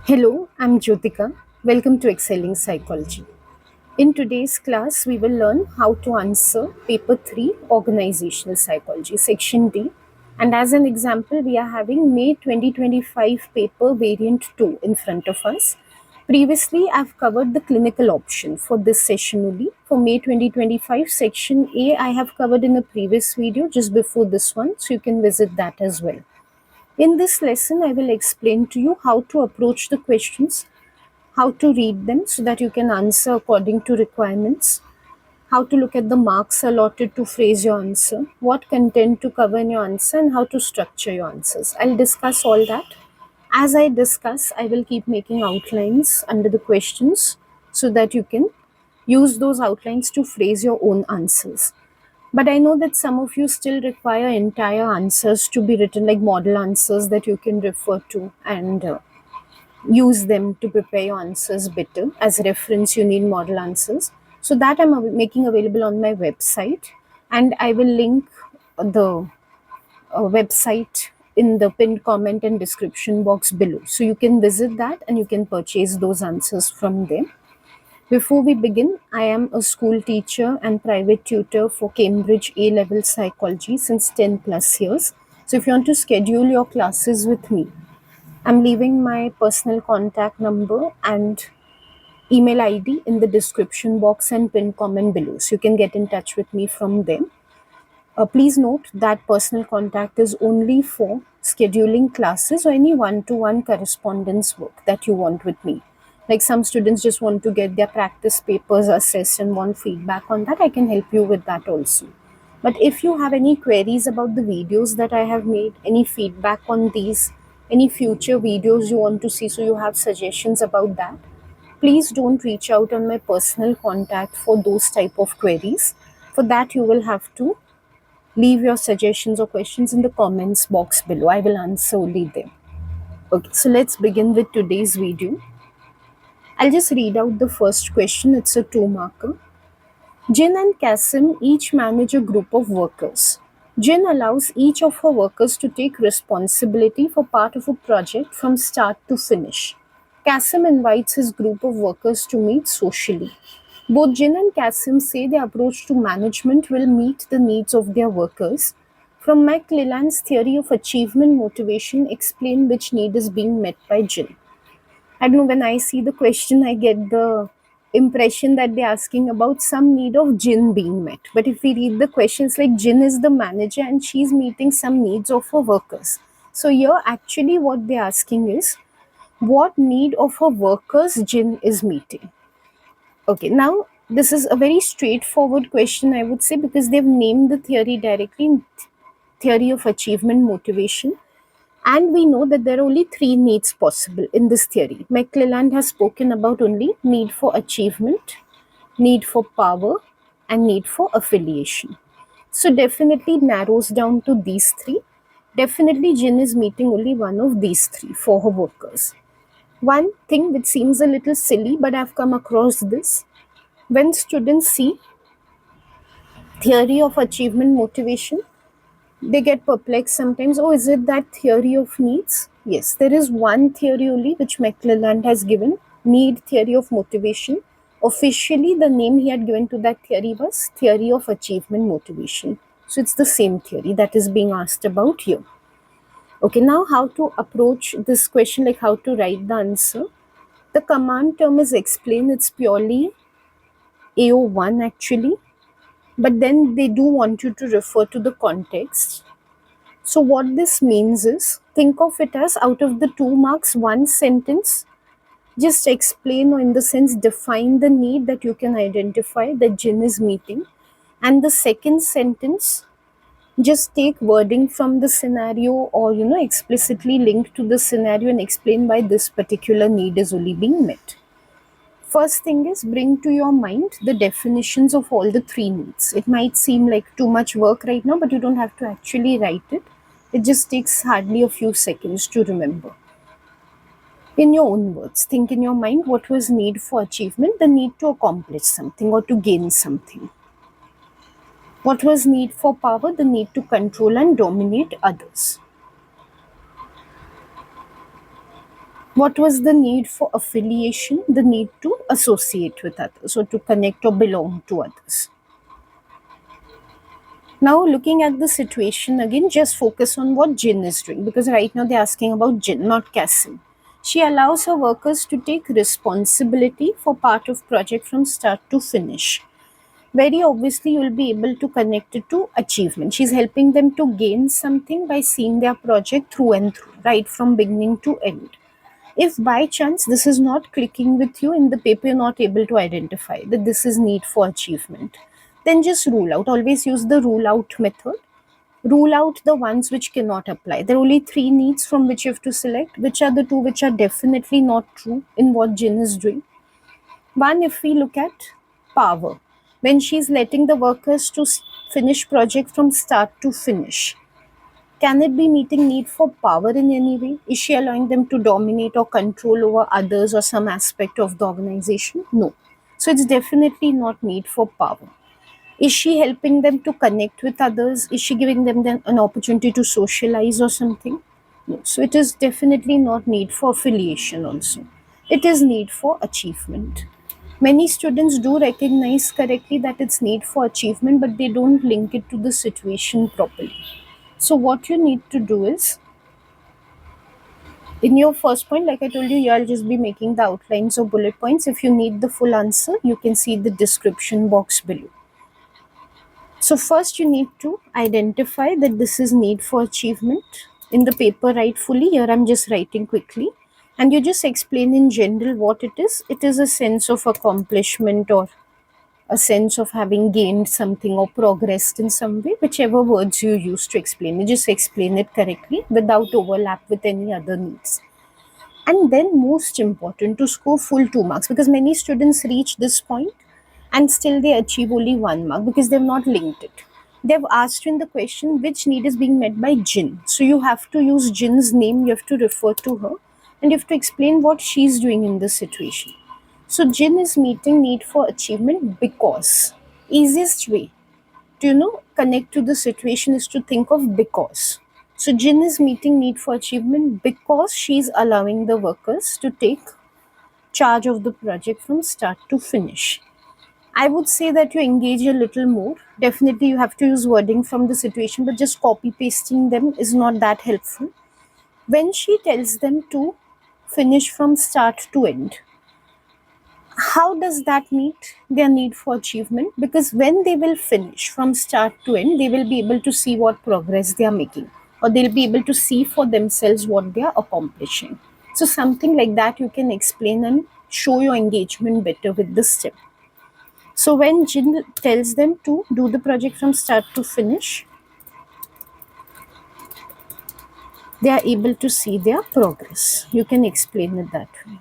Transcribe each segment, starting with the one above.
Hello, I'm Jyotika. Welcome to Excelling Psychology. In today's class, we will learn how to answer Paper 3 Organizational Psychology, Section D. And as an example, we are having May 2025 paper variant 2 in front of us. Previously, I've covered the clinical option for this session only. For May 2025, Section A, I have covered in a previous video just before this one, so you can visit that as well. In this lesson, I will explain to you how to approach the questions, how to read them so that you can answer according to requirements, how to look at the marks allotted to phrase your answer, what content to cover in your answer, and how to structure your answers. I'll discuss all that. As I discuss, I will keep making outlines under the questions so that you can use those outlines to phrase your own answers. But I know that some of you still require entire answers to be written, like model answers that you can refer to and use them to prepare your answers better. As a reference, you need model answers. So that making available on my website, and I will link the website in the pinned comment and description box below. So you can visit that and you can purchase those answers from there. Before we begin, I am a school teacher and private tutor for Cambridge A-level psychology since 10 plus years. So if you want to schedule your classes with me, I'm leaving my personal contact number and email ID in the description box and pinned comment below. So you can get in touch with me from there. Please note that personal contact is only for scheduling classes or any one-to-one correspondence work that you want with me. Like some students just want to get their practice papers assessed and want feedback on that, I can help you with that also. But if you have any queries about the videos that I have made, any feedback on these, any future videos you want to see, so you have suggestions about that, please don't reach out on my personal contact for those type of queries. For that, you will have to leave your suggestions or questions in the comments box below. I will answer only them. Okay, so let's begin with today's video. I'll just read out the first question. It's a 2-marker. Jin and Kasim each manage a group of workers. Jin allows each of her workers to take responsibility for part of a project from start to finish. Kasim invites his group of workers to meet socially. Both Jin and Kasim say their approach to management will meet the needs of their workers. From McClelland's theory of achievement motivation, explain which need is being met by Jin. I don't know, when I see the question, I get the impression that they're asking about some need of Jin being met. But if we read the questions, like Jin is the manager and she's meeting some needs of her workers. So here, actually, what they're asking is what need of her workers Jin is meeting. Okay, now this is a very straightforward question, I would say, because they've named the theory directly in theory of achievement motivation. And we know that there are only three needs possible in this theory. McClelland has spoken about only need for achievement, need for power, and need for affiliation. So definitely narrows down to these three. Definitely Jin is meeting only one of these three for her workers. One thing which seems a little silly, but I've come across this. When students see theory of achievement motivation, they get perplexed sometimes. Oh, is it that theory of needs? Yes, there is one theory only which McClelland has given, need theory of motivation. Officially, the name he had given to that theory was theory of achievement motivation. So it's the same theory that is being asked about here. Okay, now how to approach this question, like how to write the answer. The command term is explained, it's purely AO1 actually, but then they do want you to refer to the context. So what this means is, think of it as out of the 2 marks, one sentence, just explain or in the sense define the need that you can identify that Jin is meeting. And the second sentence, just take wording from the scenario or, explicitly link to the scenario and explain why this particular need is only being met. First thing is, bring to your mind the definitions of all the three needs. It might seem like too much work right now, but you don't have to actually write it. It just takes hardly a few seconds to remember. In your own words, think in your mind what was need for achievement, the need to accomplish something or to gain something. What was need for power, the need to control and dominate others. What was the need for affiliation? The need to associate with others or to connect or belong to others. Now, looking at the situation again, just focus on what Jin is doing, because right now they're asking about Jin, not Kasim. She allows her workers to take responsibility for part of project from start to finish. Very obviously, you will be able to connect it to achievement. She's helping them to gain something by seeing their project through and through, right from beginning to end. If by chance this is not clicking with you in the paper, you're not able to identify that this is need for achievement, then just rule out. Always use the rule out method. Rule out the ones which cannot apply. There are only three needs from which you have to select. Which are the two which are definitely not true in what Jin is doing? One, if we look at power, when she's letting the workers to finish project from start to finish, can it be meeting need for power in any way? Is she allowing them to dominate or control over others or some aspect of the organization? No. So it's definitely not need for power. Is she helping them to connect with others? Is she giving them then an opportunity to socialize or something? No. So it is definitely not need for affiliation also. It is need for achievement. Many students do recognize correctly that it's need for achievement, but they don't link it to the situation properly. So what you need to do is, in your first point, like I told you, I'll just be making the outlines or bullet points. If you need the full answer, you can see the description box below. So first you need to identify that this is need for achievement. In the paper, write fully. Here I'm just writing quickly. And you just explain in general what it is. It is a sense of accomplishment or a sense of having gained something or progressed in some way, whichever words you use to explain it. Just explain it correctly without overlap with any other needs. And then, most important, to score full 2 marks, because many students reach this point and still they achieve only 1 mark because they've not linked it. They've asked you in the question which need is being met by Jin. So you have to use Jin's name, you have to refer to her, and you have to explain what she's doing in this situation. So Jin is meeting need for achievement because easiest way to connect to the situation is to think of because. So Jin is meeting need for achievement because she's allowing the workers to take charge of the project from start to finish. I would say that you engage a little more. Definitely you have to use wording from the situation, but just copy pasting them is not that helpful. When she tells them to finish from start to end, how does that meet their need for achievement? Because when they will finish from start to end, they will be able to see what progress they are making, or they'll be able to see for themselves what they are accomplishing. So something like that you can explain and show your engagement better with this step. So when Jin tells them to do the project from start to finish, they are able to see their progress. You can explain it that way.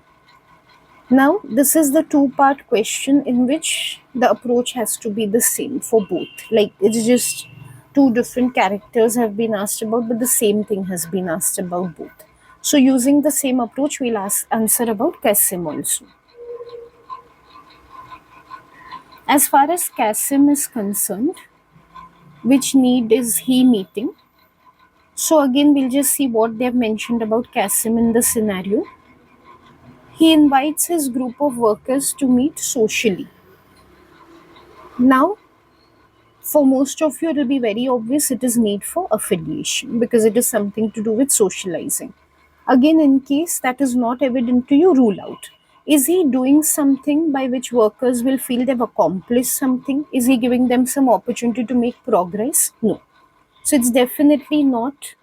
Now, this is the two-part question in which the approach has to be the same for both. Like, it's just two different characters have been asked about, but the same thing has been asked about both. So, using the same approach, we'll answer about Kasim also. As far as Kasim is concerned, which need is he meeting? So, again, we'll just see what they've mentioned about Kasim in the scenario. He invites his group of workers to meet socially. Now, for most of you, it will be very obvious it is need for affiliation because it is something to do with socializing. Again, in case that is not evident to you, rule out. Is he doing something by which workers will feel they've accomplished something? Is he giving them some opportunity to make progress? No. So it's definitely not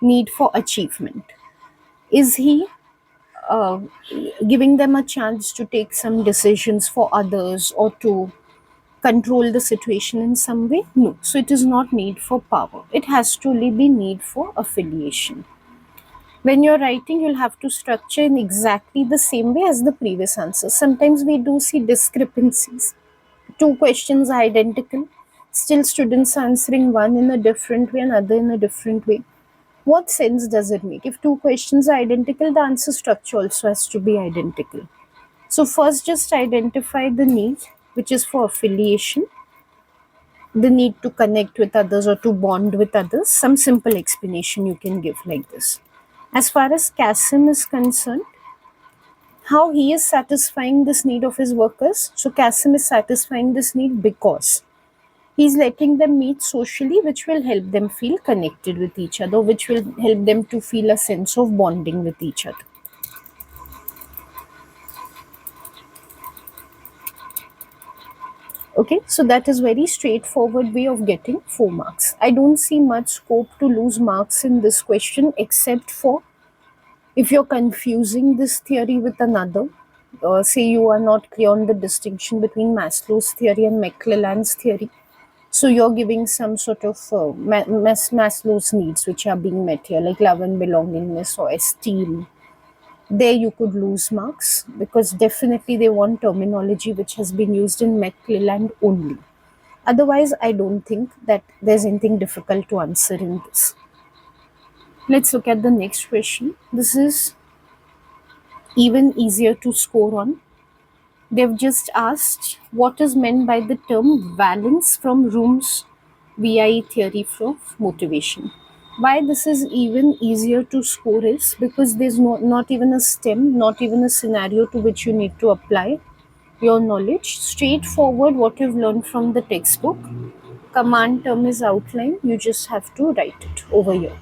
need for achievement. Is he uh, giving them a chance to take some decisions for others or to control the situation in some way? No. So it is not need for power. It has to only be need for affiliation. When you're writing, you'll have to structure in exactly the same way as the previous answer. Sometimes we do see discrepancies. Two questions are identical. Still students answering one in a different way and other in a different way. What sense does it make? If two questions are identical, the answer structure also has to be identical. So first just identify the need, which is for affiliation, the need to connect with others or to bond with others. Some simple explanation you can give like this. As far as Kasim is concerned, How he is satisfying this need of his workers? So Kasim is satisfying this need because he's letting them meet socially, which will help them feel connected with each other, which will help them to feel a sense of bonding with each other. Okay, so that is very straightforward way of getting 4 marks. I don't see much scope to lose marks in this question, except for if you're confusing this theory with another. Say you are not clear on the distinction between Maslow's theory and McClelland's theory. So you're giving some sort of Maslow's needs which are being met here, like love and belongingness or esteem. There you could lose marks because definitely they want terminology which has been used in McClelland only. Otherwise, I don't think that there's anything difficult to answer in this. Let's look at the next question. This is even easier to score on. They've just asked what is meant by the term valence from Room's VIE theory of motivation. Why this is even easier to score is because there's not even a stem, not even a scenario to which you need to apply your knowledge. Straightforward, what you've learned from the textbook. Command term is outlined, you just have to write it over here.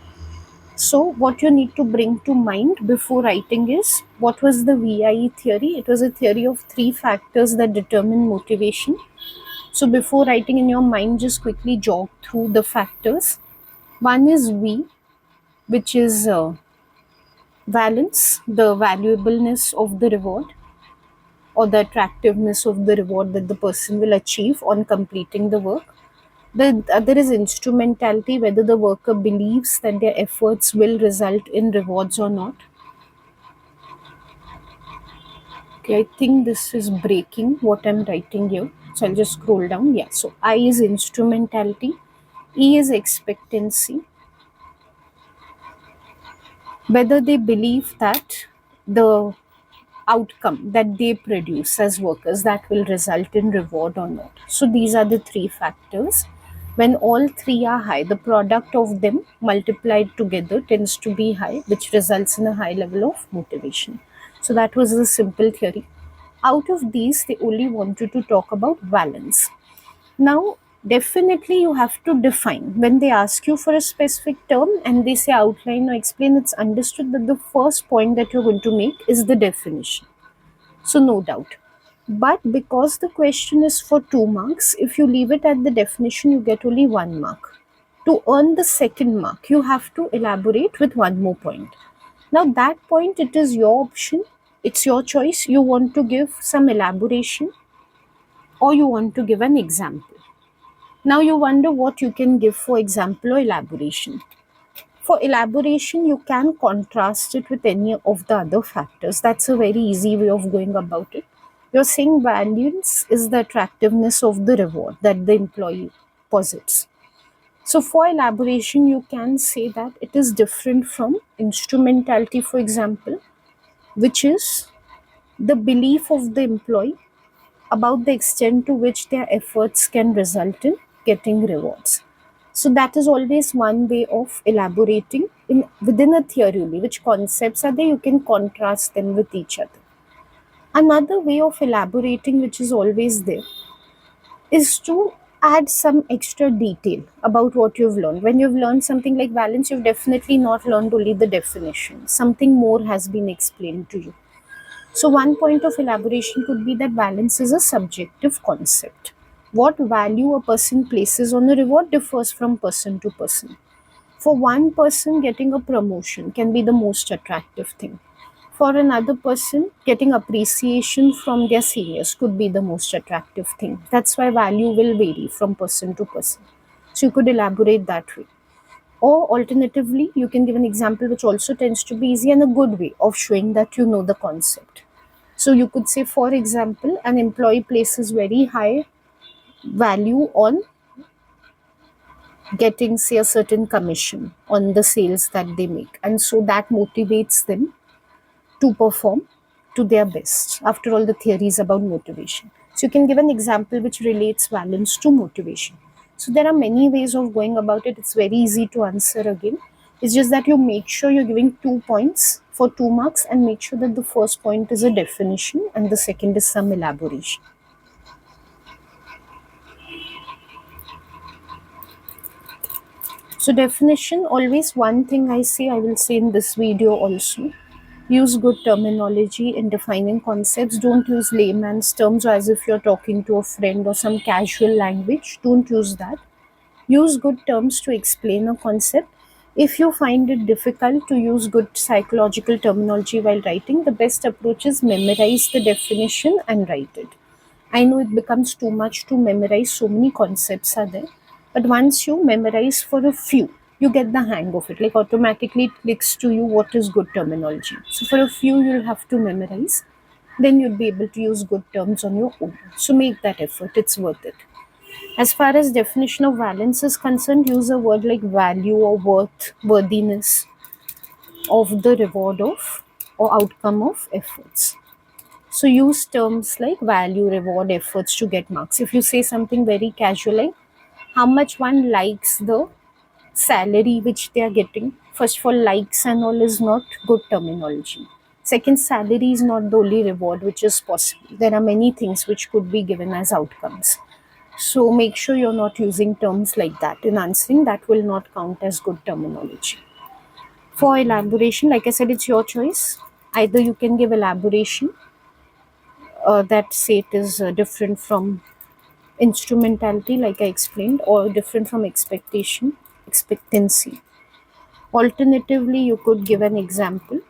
So, what you need to bring to mind before writing is what was the VIE theory? It was a theory of 3 factors that determine motivation. So, before writing in your mind, just quickly jog through the factors. One is V, which is valence, the valuableness of the reward or the attractiveness of the reward that the person will achieve on completing the work. The other is instrumentality, whether the worker believes that their efforts will result in rewards or not. Okay, I think this is breaking what I'm writing here. So I'll just scroll down. Yeah, so I is instrumentality, E is expectancy, whether they believe that the outcome that they produce as workers that will result in reward or not. So these are the 3 factors. When all 3 are high, the product of them multiplied together tends to be high, which results in a high level of motivation. So that was the simple theory. Out of these, they only wanted to talk about valence. Now, definitely you have to define. When they ask you for a specific term and they say outline or explain, it's understood that the first point that you're going to make is the definition. So, no doubt. But because the question is for 2 marks, if you leave it at the definition, you get only 1 mark. To earn the second mark, you have to elaborate with one more point. Now, that point, it is your option, it's your choice. You want to give some elaboration or you want to give an example. Now, you wonder what you can give for example or elaboration. For elaboration, you can contrast it with any of the other factors. That's a very easy way of going about it. You're saying valence is the attractiveness of the reward that the employee posits. So, for elaboration, you can say that it is different from instrumentality, for example, which is the belief of the employee about the extent to which their efforts can result in getting rewards. So that is always one way of elaborating in within a theory only, which concepts are there, you can contrast them with each other. Another way of elaborating, which is always there, is to add some extra detail about what you've learned. When you've learned something like valence, you've definitely not learned only the definition. Something more has been explained to you. So, one point of elaboration could be that valence is a subjective concept. What value a person places on a reward differs from person to person. For one person, getting a promotion can be the most attractive thing. For another person, getting appreciation from their seniors could be the most attractive thing. That's why value will vary from person to person. So, you could elaborate that way. Or alternatively, you can give an example which also tends to be easy and a good way of showing that you know the concept. So you could say, for example, an employee places very high value on getting, say, a certain commission on the sales that they make. And so that motivates them to perform to their best. After all, the theory is about motivation. So you can give an example which relates valence to motivation. So there are many ways of going about it. It's very easy to answer again. It's just that you make sure you're giving 2 points for 2 marks, and make sure that the first point is a definition and the second is some elaboration. So definition, always one thing I will say in this video also. Use good terminology in defining concepts. Don't use layman's terms as if you're talking to a friend or some casual language. Don't use that. Use good terms to explain a concept. If you find it difficult to use good psychological terminology while writing, the best approach is memorize the definition and write it. I know it becomes too much to memorize, so many concepts are there. But once you memorize for a few, you get the hang of it. Like automatically it clicks to you what is good terminology. So for a few, you'll have to memorize. Then you'll be able to use good terms on your own. So make that effort, it's worth it. As far as definition of valence is concerned, use a word like value or worth, worthiness of the reward of or outcome of efforts. So use terms like value, reward, efforts to get marks. If you say something very casual like how much one likes the salary which they are getting, first of all, likes and all is not good terminology. Second, salary is not the only reward which is possible. There are many things which could be given as outcomes. So make sure you're not using terms like that in answering. That will not count as good terminology. For elaboration, like I said, it's your choice. Either you can give elaboration that say it is different from instrumentality, like I explained, or different from expectation, expectancy. Alternatively, you could give an example,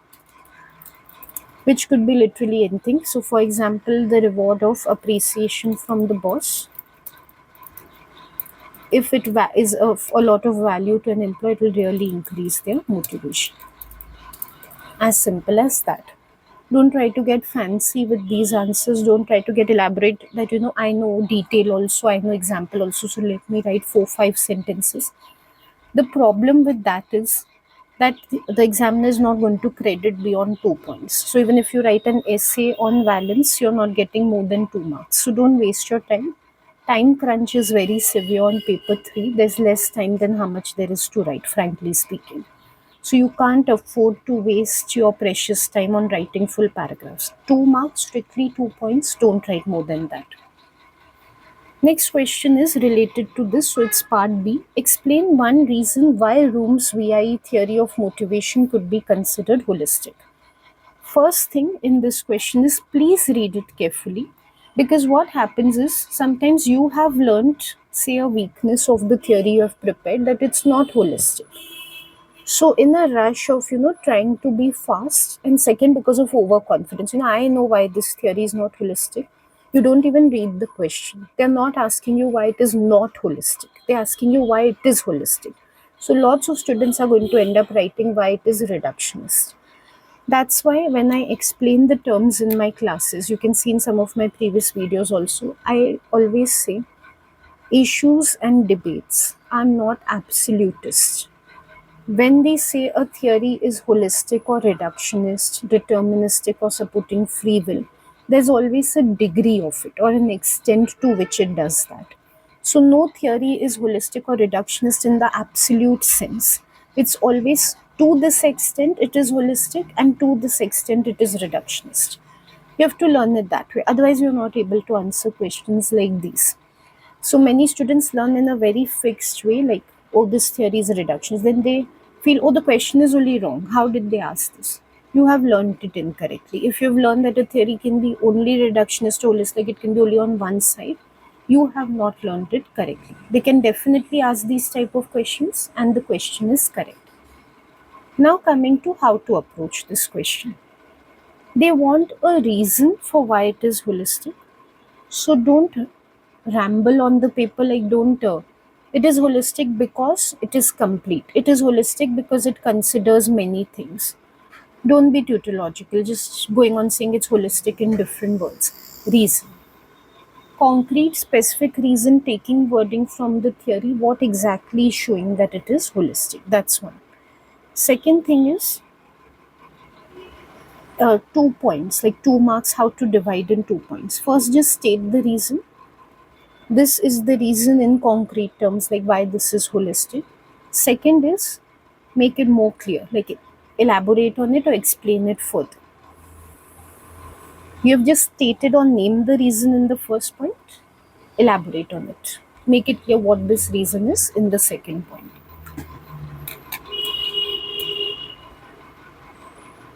which could be literally anything. So, for example, the reward of appreciation from the boss. If it is of a lot of value to an employee, it will really increase their motivation. As simple as that. Don't try to get fancy with these answers. Don't try to get elaborate that, I know detail also, I know example also, so let me write 4 5 sentences. The problem with that is that the examiner is not going to credit beyond 2 points. So even if you write an essay on valence, you're not getting more than 2 marks. So don't waste your time. Time crunch is very severe on paper 3. There's less time than how much there is to write, frankly speaking. So you can't afford to waste your precious time on writing full paragraphs. 2 marks, strictly 2 points, don't write more than that. Next question is related to this, so it's part B. Explain one reason why Room's VIE theory of motivation could be considered holistic. First thing in this question is please read it carefully, because what happens is sometimes you have learned, say, a weakness of the theory you have prepared, that it's not holistic. So in a rush of trying to be fast, and second because of overconfidence, I know why this theory is not holistic, you don't even read the question. They're not asking you why it is not holistic, they're asking you why it is holistic. So lots of students are going to end up writing why it is reductionist. That's why when I explain the terms in my classes, you can see in some of my previous videos also, I always say issues and debates are not absolutist. When we say a theory is holistic or reductionist, deterministic or supporting free will, there's always a degree of it or an extent to which it does that. So, no theory is holistic or reductionist in the absolute sense. It's always to this extent it is holistic and to this extent it is reductionist. You have to learn it that way, otherwise, you're not able to answer questions like these. So many students learn in a very fixed way, like, oh, this theory is a reductionist. Then they feel, oh, the question is only wrong. How did they ask this? You have learned it incorrectly. If you've learned that a theory can be only reductionist or holistic, it can be only on one side, you have not learned it correctly. They can definitely ask these type of questions and the question is correct. Now coming to how to approach this question. They want a reason for why it is holistic. So don't ramble on the paper, like don't it is holistic because it is complete, it is holistic because it considers many things. Don't be tautological, just going on saying it's holistic in different words. Reason, concrete specific reason, taking wording from the theory, what exactly is showing that it is holistic. That's one. Second thing is 2 points, like 2 marks, how to divide in 2 points. First, just state the reason. This is the reason in concrete terms, like why this is holistic. Second is make it more clear, like elaborate on it or explain it further? You have just stated or named the reason in the first point. Elaborate on it. Make it clear what this reason is in the second point.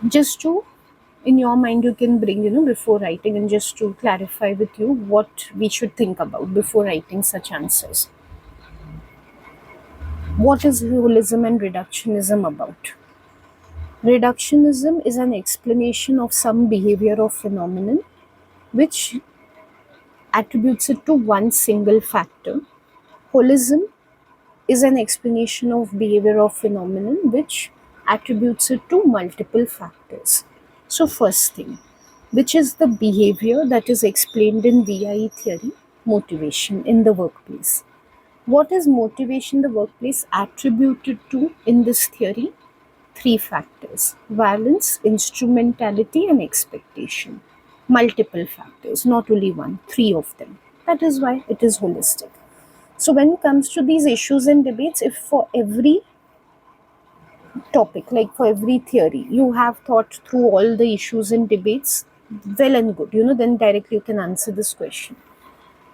Just to, in your mind, you can bring, before writing, and just to clarify with you what we should think about before writing such answers. What is holism and reductionism about? Reductionism is an explanation of some behavior or phenomenon which attributes it to one single factor. Holism is an explanation of behavior or phenomenon which attributes it to multiple factors. So, first thing, which is the behavior that is explained in VIE theory, motivation in the workplace. What is motivation in the workplace attributed to in this theory? Three factors: violence, instrumentality, and expectation. Multiple factors, not only one, three of them. That is why it is holistic. So, when it comes to these issues and debates, if for every topic, like for every theory, you have thought through all the issues and debates, well and good, then directly you can answer this question.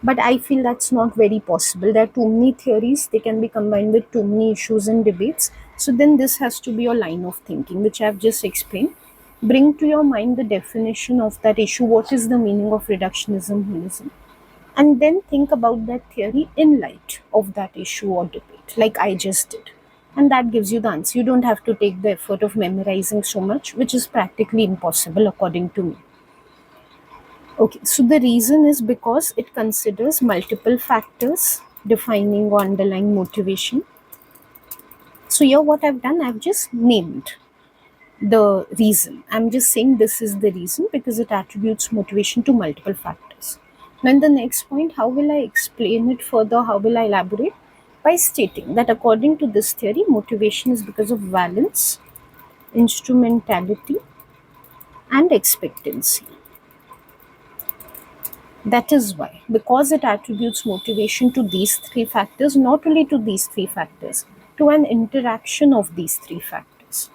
But I feel that's not very possible. There are too many theories, they can be combined with too many issues and debates. So then this has to be your line of thinking, which I've just explained. Bring to your mind the definition of that issue. What is the meaning of reductionism, holism? And then think about that theory in light of that issue or debate, like I just did. And that gives you the answer. You don't have to take the effort of memorizing so much, which is practically impossible according to me. Okay, so the reason is because it considers multiple factors defining or underlying motivation. So here what I've done, I've just named the reason. I'm just saying this is the reason because it attributes motivation to multiple factors. Then the next point, how will I explain it further? How will I elaborate? By stating that according to this theory, motivation is because of valence, instrumentality, and expectancy. That is why, because it attributes motivation to these three factors, not only to these three factors, to an interaction of these three factors.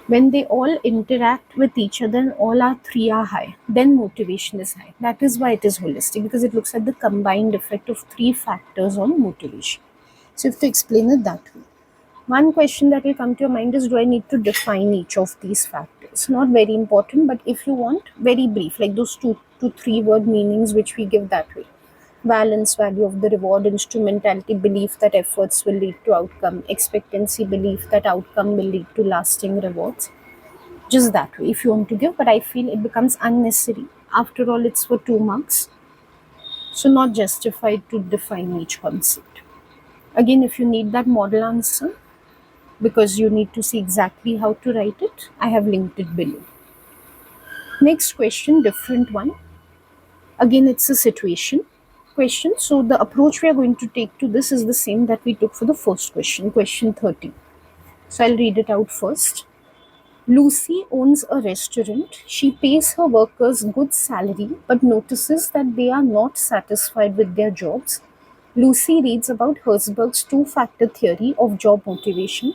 When they all interact with each other and all our three are high, then motivation is high. That is why it is holistic, because it looks at the combined effect of three factors on motivation. So, you have to explain it that way. One question that will come to your mind is, do I need to define each of these factors? Not very important, but if you want, very brief, like those 2 to 3 word meanings which we give that way. Valence, value of the reward; instrumentality, belief that efforts will lead to outcome; expectancy, belief that outcome will lead to lasting rewards. Just that way, if you want to give, but I feel it becomes unnecessary. After all, it's for 2 marks, so not justified to define each concept. Again, if you need that model answer, because you need to see exactly how to write it, I have linked it below. Next question, different one. Again, it's a situation question. So the approach we are going to take to this is the same that we took for the first question, question 30. So I'll read it out first. Lucy owns a restaurant. She pays her workers good salary but notices that they are not satisfied with their jobs. Lucy reads about Herzberg's two-factor theory of job motivation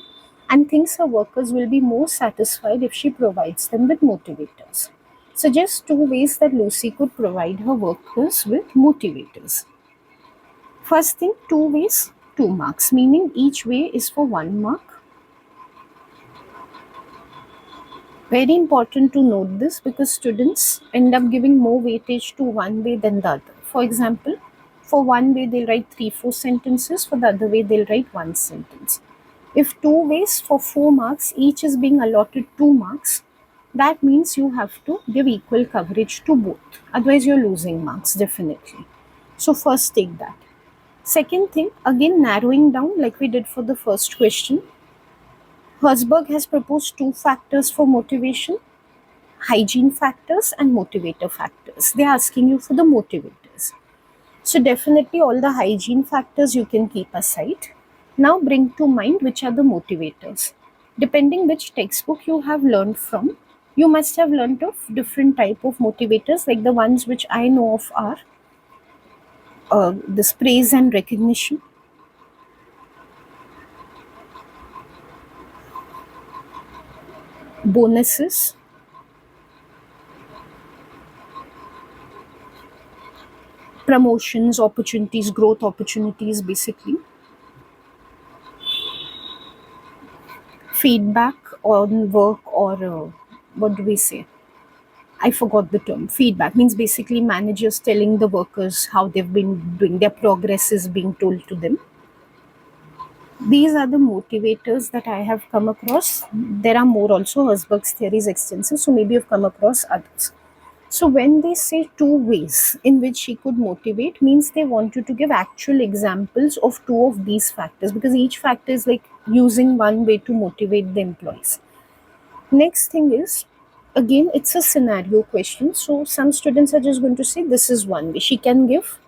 and thinks her workers will be more satisfied if she provides them with motivators. Suggest 2 ways that Lucy could provide her workers with motivators. First thing, 2 ways, 2 marks, meaning each way is for 1 mark. Very important to note this because students end up giving more weightage to one way than the other. For example, for one way they'll write 3-4 sentences, for the other way they'll write 1 sentence. If 2 ways for 4 marks, each is being allotted 2 marks, that means you have to give equal coverage to both. Otherwise, you're losing marks, definitely. So first take that. Second thing, again narrowing down like we did for the first question. Herzberg has proposed 2 factors for motivation: hygiene factors and motivator factors. They are asking you for the motivators. So definitely all the hygiene factors you can keep aside. Now bring to mind which are the motivators. Depending which textbook you have learned from, you must have learned of different type of motivators, like the ones which I know of are this praise and recognition, bonuses, promotions, opportunities, growth opportunities, basically, feedback on work, or what do we say? I forgot the term. Feedback means basically managers telling the workers how they've been doing, their progress is being told to them. These are the motivators that I have come across. There are more also. Herzberg's theory is extensive, so maybe you've come across others. So when they say two ways in which she could motivate, means they want you to give actual examples of two of these factors, because each factor is like using one way to motivate the employees. Next thing is, again, it's a scenario question. So some students are just going to say this is one way. She can give,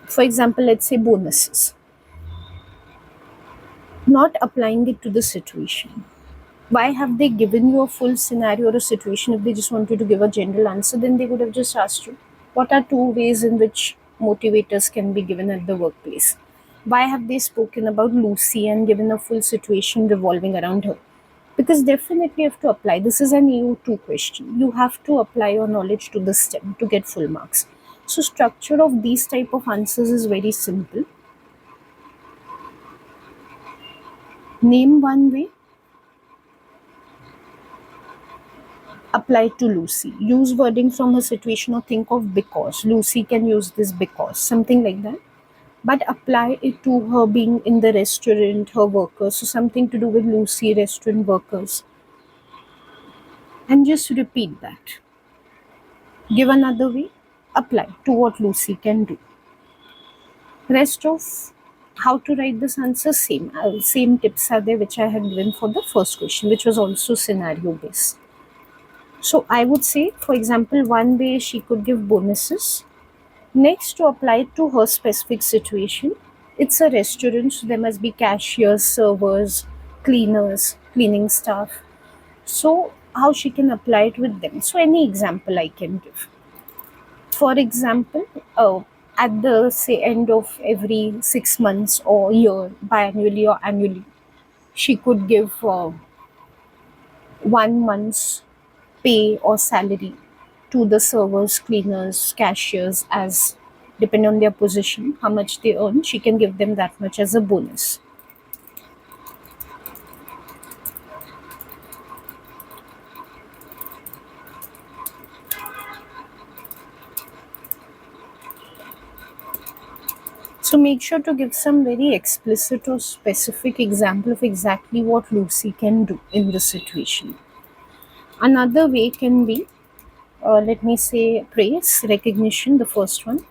for example, let's say bonuses, not applying it to the situation. Why have they given you a full scenario or a situation? If they just wanted to give a general answer, then they would have just asked you, what are two ways in which motivators can be given at the workplace? Why have they spoken about Lucy and given a full situation revolving around her? Because definitely you have to apply. This is an EU2 question. You have to apply your knowledge to the STEM to get full marks. So structure of these type of answers is very simple. Name one way, apply to Lucy. Use wording from her situation or think of because. Lucy can use this because, something like that. But apply it to her being in the restaurant, her workers. So something to do with Lucy, restaurant workers. And just repeat that. Give another way, apply to what Lucy can do. Rest of how to write this answer, same tips are there which I had given for the first question, which was also scenario based. So I would say, for example, one way she could give bonuses. Next, to apply it to her specific situation, it's a restaurant, so there must be cashiers, servers, cleaners, cleaning staff. So how she can apply it with them? So any example I can give. For example, at the say end of every 6 months or year, biannually or annually, she could give 1 month's pay or salary to the servers, cleaners, cashiers, as depending on their position, how much they earn, she can give them that much as a bonus. So make sure to give some very explicit or specific example of exactly what Lucy can do in this situation. Another way can be, let me say, praise, recognition, the first one.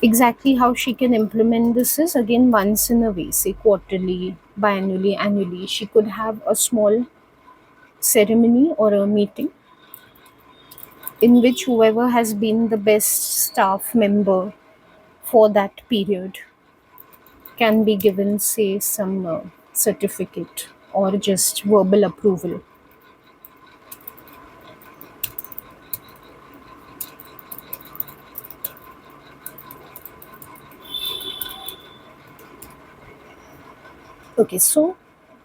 Exactly how she can implement this is again once in a way, say quarterly, biannually, annually. She could have a small ceremony or a meeting in which whoever has been the best staff member for that period can be given, say, some certificate or just verbal approval. Okay, so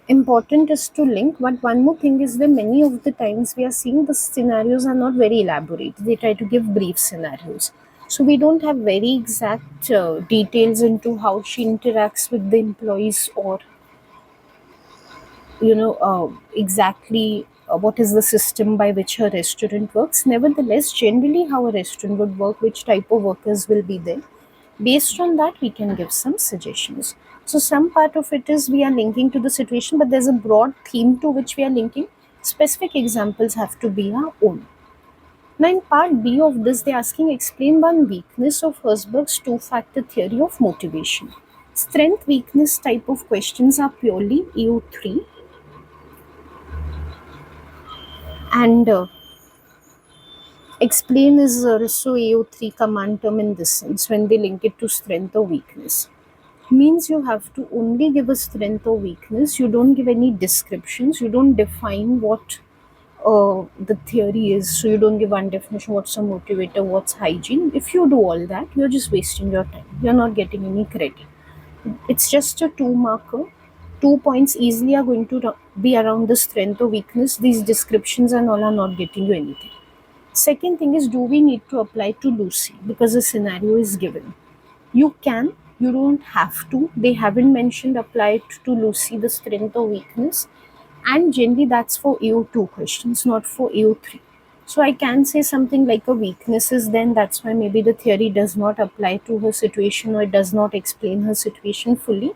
important is to link, but one more thing is that many of the times we are seeing the scenarios are not very elaborate. They try to give brief scenarios. So we don't have very exact details into how she interacts with the employees, or exactly what is the system by which her restaurant works. Nevertheless, generally how a restaurant would work, which type of workers will be there, based on that we can give some suggestions. So some part of it is we are linking to the situation, but there's a broad theme to which we are linking. Specific examples have to be our own. Now in part B of this, they're asking, explain one weakness of Herzberg's two-factor theory of motivation. Strength weakness type of questions are purely EU3, and explain is also AO3 command term in this sense when they link it to strength or weakness. Means you have to only give a strength or weakness. You don't give any descriptions. You don't define what the theory is. So you don't give one definition, what's a motivator, what's hygiene. If you do all that, you're just wasting your time. You're not getting any credit. It's just a two marker 2 points easily are going to be around the strength or weakness. These descriptions and all are not getting you anything. Second thing is, do we need to apply to Lucy because the scenario is given? You can, you don't have to. They haven't mentioned apply it to Lucy, the strength or weakness. And generally, that's for AO2 questions, not for AO3. So I can say something like a weakness is then, that's why maybe the theory does not apply to her situation or it does not explain her situation fully.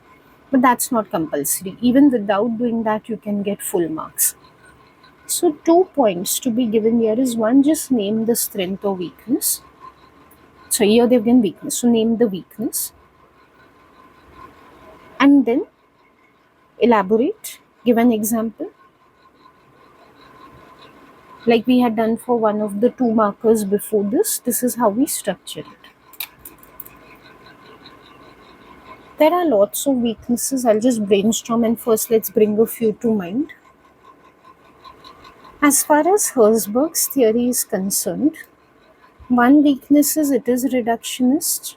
But that's not compulsory. Even without doing that, you can get full marks. So 2 points to be given here is one, just name the strength or weakness. So here they've given weakness. So name the weakness. And then elaborate, give an example. Like we had done for one of the 2 markers before this. This is how we structure it. There are lots of weaknesses. I'll just brainstorm and first let's bring a few to mind. As far as Herzberg's theory is concerned, one weakness is it is reductionist,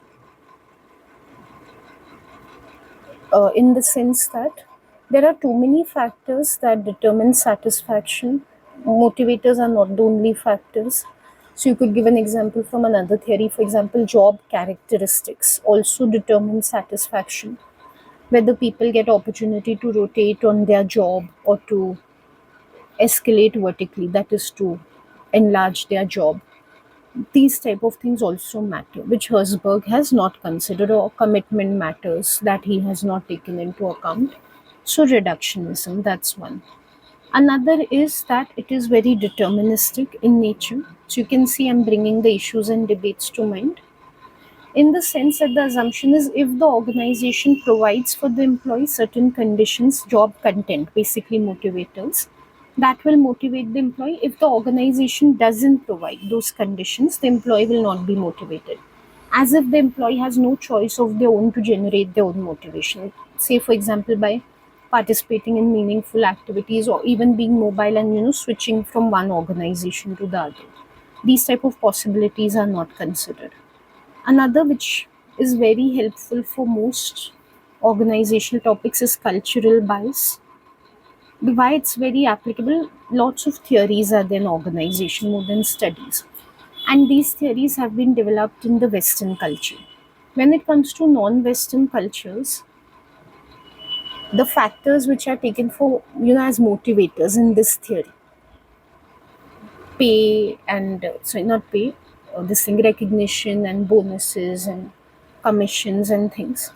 in the sense that there are too many factors that determine satisfaction. Motivators are not the only factors. So you could give an example from another theory. For example, job characteristics also determine satisfaction. Whether people get opportunity to rotate on their job or to escalate vertically, that is to enlarge their job. These type of things also matter, which Herzberg has not considered, or commitment matters that he has not taken into account. So reductionism, that's one. Another is that it is very deterministic in nature. So you can see I'm bringing the issues and debates to mind. In the sense that the assumption is if the organization provides for the employee certain conditions, job content, basically motivators, that will motivate the employee. If the organization doesn't provide those conditions, the employee will not be motivated. As if the employee has no choice of their own to generate their own motivation. Say, for example, by participating in meaningful activities or even being mobile and switching from one organization to the other. These type of possibilities are not considered. Another which is very helpful for most organizational topics is cultural bias. Why it's very applicable, lots of theories are there in organization more than studies. And these theories have been developed in the Western culture. When it comes to non-Western cultures, the factors which are taken for, as motivators in this theory, pay and, sorry, not pay, this thing, recognition and bonuses and commissions and things.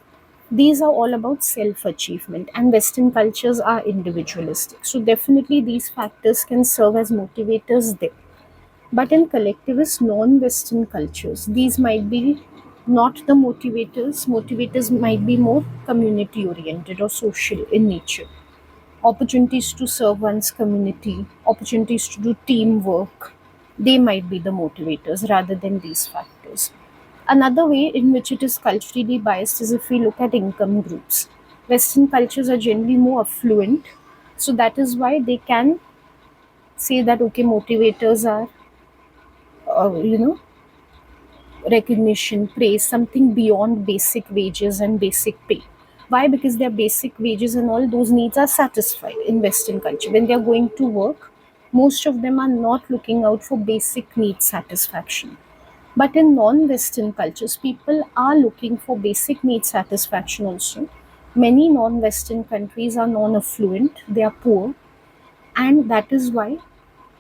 These are all about self achievement, and Western cultures are individualistic. So, definitely, these factors can serve as motivators there. But in collectivist non Western cultures, these might be not the motivators. Motivators might be more community oriented or social in nature. Opportunities to serve one's community, opportunities to do teamwork, they might be the motivators rather than these factors. Another way in which it is culturally biased is if we look at income groups. Western cultures are generally more affluent, so that is why they can say that okay, motivators are, uh, you know, recognition, praise, something beyond basic wages and basic pay. Why? Because their basic wages and all those needs are satisfied in Western culture. When they are going to work, most of them are not looking out for basic need satisfaction. But in non Western cultures, people are looking for basic need satisfaction also. Many non Western countries are non affluent, they are poor, and that is why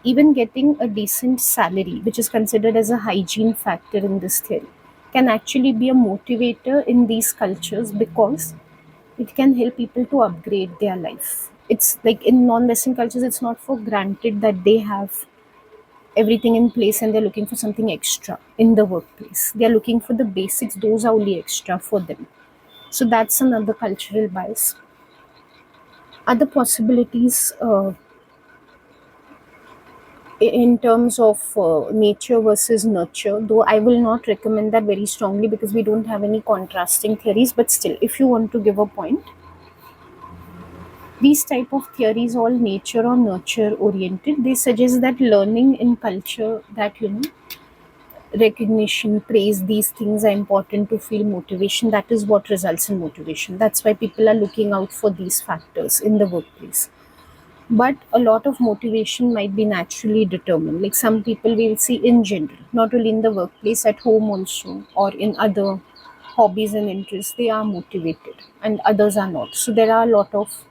even getting a decent salary, which is considered as a hygiene factor in this theory, can actually be a motivator in these cultures because it can help people to upgrade their life. It's like in non Western cultures, it's not for granted that they have everything in place and they're looking for something extra in the workplace. They're looking for the basics, those are only extra for them. So that's another cultural bias. Other possibilities, in terms of nature versus nurture, though I will not recommend that very strongly because we don't have any contrasting theories, but still, if you want to give a point, these type of theories, all nature or nurture oriented, they suggest that learning in culture that recognition, praise, these things are important to feel motivation. That is what results in motivation. That's why people are looking out for these factors in the workplace. But a lot of motivation might be naturally determined. Like some people we'll see in general, not only in the workplace, at home also, or in other hobbies and interests, they are motivated and others are not. So there are a lot of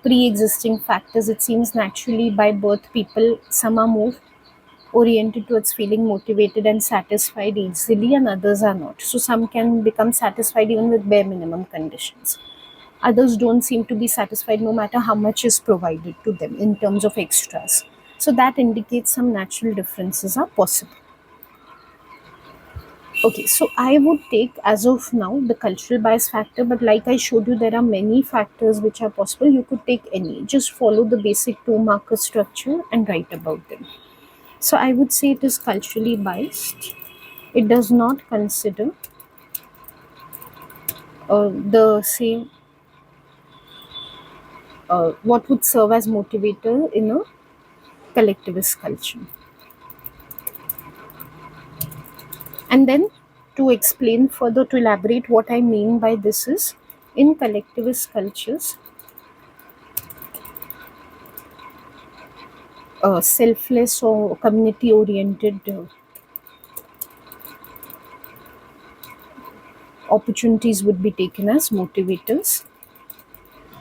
pre-existing factors. It seems naturally by birth, people, some are more oriented towards feeling motivated and satisfied easily, and others are not. So some can become satisfied even with bare minimum conditions. Others don't seem to be satisfied no matter how much is provided to them in terms of extras. So that indicates some natural differences are possible. Okay, so I would take as of now the cultural bias factor, but like I showed you, there are many factors which are possible. You could take any. Just follow the basic two marker structure and write about them. So I would say it is culturally biased. It does not consider the same, what would serve as motivator in a collectivist culture. And then to explain further, to elaborate what I mean by this is, in collectivist cultures, selfless or community oriented opportunities would be taken as motivators,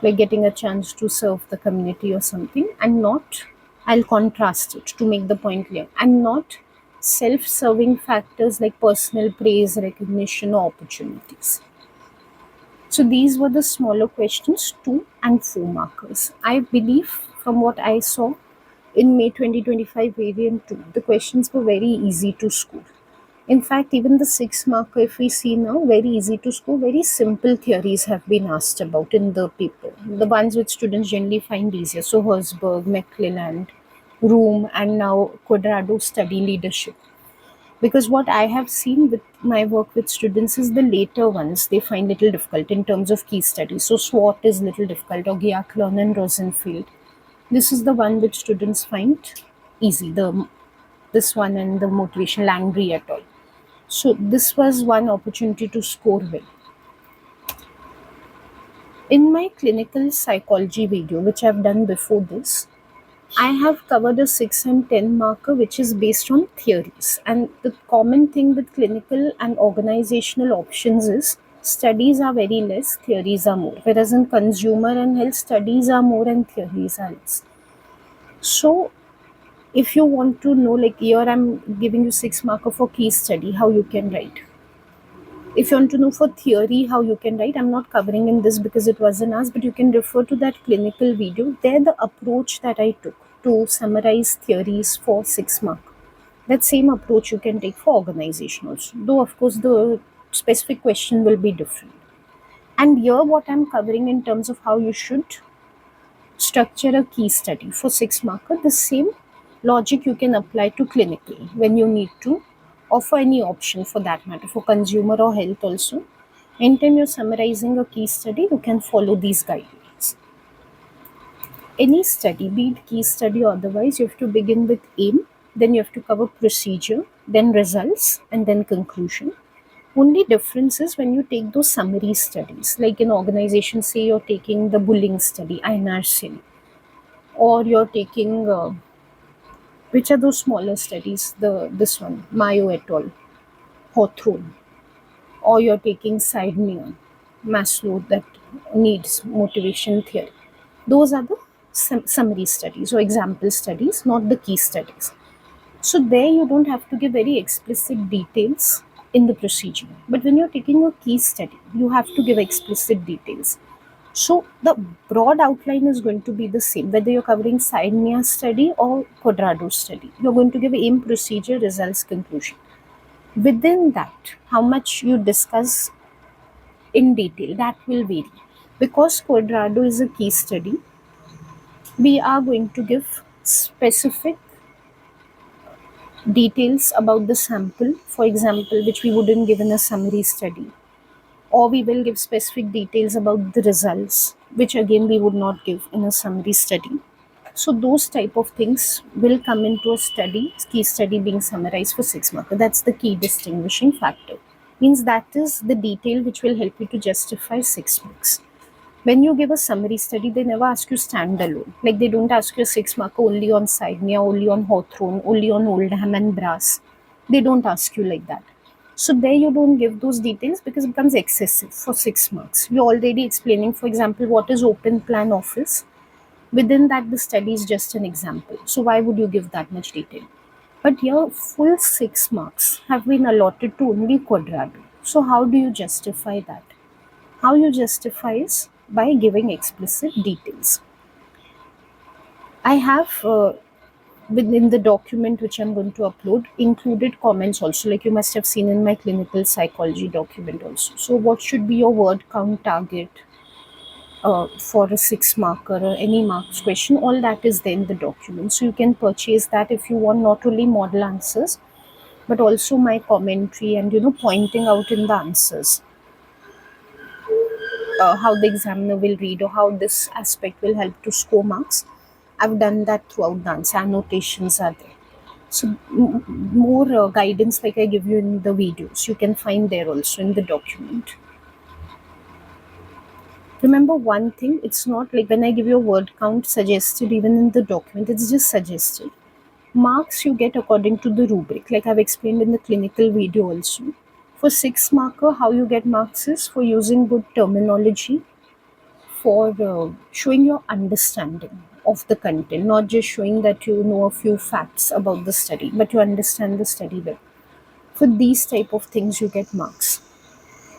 like getting a chance to serve the community or something, and not, I'll contrast it to make the point clear, and not self serving factors like personal praise, recognition, or opportunities. So these were the smaller questions, 2 and 4 markers. I believe from what I saw in May 2025 variant 2, the questions were very easy to score. In fact, even the 6 marker, if we see now, very easy to score, very simple theories have been asked about in the paper. The ones which students generally find easier. So Herzberg, McClelland, Room, and now Quadrado study leadership. Because what I have seen with my work with students is the later ones they find little difficult in terms of key studies. So SWOT is little difficult, or Giaclone and Rosenfield. This is the one which students find easy. This one and the motivation Landry at all. So this was one opportunity to score well. In my clinical psychology video, which I've done before this, I have covered a 6 and 10 marker which is based on theories. And the common thing with clinical and organizational options is studies are very less, theories are more. Whereas in consumer and health, studies are more and theories are less. So if you want to know, like here I'm giving you 6 marker for case study, how you can write. If you want to know for theory how you can write, I'm not covering in this because it wasn't asked, but you can refer to that clinical video. There, the approach that I took to summarize theories for 6 mark, that same approach you can take for organization also. Though, of course, the specific question will be different. And here, what I'm covering in terms of how you should structure a key study for 6 marker, the same logic you can apply to clinical when you need to, or for any option for that matter, for consumer or health also. Anytime you're summarizing a key study, you can follow these guidelines. Any study, be it case study or otherwise, you have to begin with aim, then you have to cover procedure, then results, and then conclusion. Only difference is when you take those summary studies, like in organization, say you're taking the bullying study, Einar Sin, or you're taking which are those smaller studies, the this one, Mayo et al., Hawthorne, or you're taking Seidman, Maslow, that needs motivation theory. Those are the summary studies or example studies, not the key studies. So there you don't have to give very explicit details in the procedure. But when you're taking a key study, you have to give explicit details. So the broad outline is going to be the same, whether you're covering Saidnia study or Quadrado study. You're going to give aim, procedure, results, conclusion. Within that, how much you discuss in detail, that will vary. Because Quadrado is a case study, we are going to give specific details about the sample, for example, which we wouldn't give in a summary study. Or we will give specific details about the results, which again we would not give in a summary study. So those type of things will come into a study, case study being summarized for 6 marker. That's the key distinguishing factor. Means that is the detail which will help you to justify 6 marks. When you give a summary study, they never ask you standalone. Like they don't ask you a 6 marker only on Sydney, only on Hawthorne, only on Oldham and Brass. They don't ask you like that. So there you don't give those details because it becomes excessive for 6 marks. We're already explaining, for example, what is open plan office. Within that, the study is just an example. So why would you give that much detail? But here, full 6 marks have been allotted to only Quadrado. So how do you justify that? How you justify is by giving explicit details. I have within the document which I'm going to upload included comments also, like you must have seen in my clinical psychology document also. So what should be your word count target for a 6 marker or any marks question? All that is there in the document. So you can purchase that if you want not only model answers but also my commentary and pointing out in the answers how the examiner will read or how this aspect will help to score marks. I've done that throughout the answer. Annotations are there. So more guidance like I give you in the videos, you can find there also in the document. Remember one thing, it's not like when I give you a word count suggested even in the document, it's just suggested. Marks you get according to the rubric, like I've explained in the clinical video also. For 6 marker, how you get marks is for using good terminology, for showing your understanding of the content, not just showing that you know a few facts about the study, but you understand the study well. For these type of things, you get marks.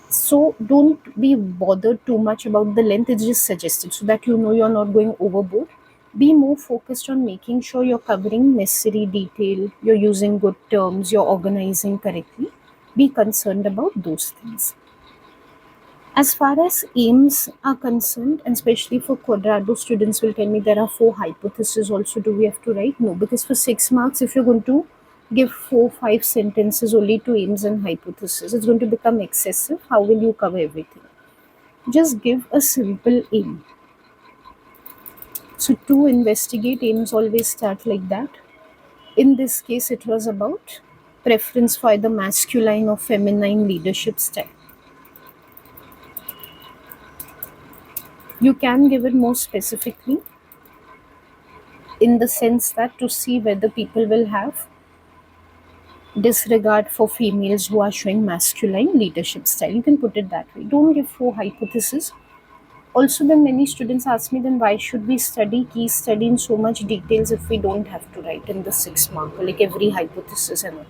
So don't be bothered too much about the length, it's just suggested so that you know you're not going overboard. Be more focused on making sure you're covering necessary detail, you're using good terms, you're organizing correctly. Be concerned about those things. As far as aims are concerned, and especially for Quadrado, students will tell me there are 4 hypotheses also. Do we have to write? No, because for 6 marks, if you're going to give 4, 5 sentences only to aims and hypothesis, it's going to become excessive. How will you cover everything? Just give a simple aim. So to investigate, aims always start like that. In this case, it was about preference for either masculine or feminine leadership style. You can give it more specifically in the sense that to see whether people will have disregard for females who are showing masculine leadership style. You can put it that way. Don't give 4 hypotheses. Also, then many students ask me, then why should we study case study in so much details if we don't have to write in the 6 marker, like every hypothesis and all?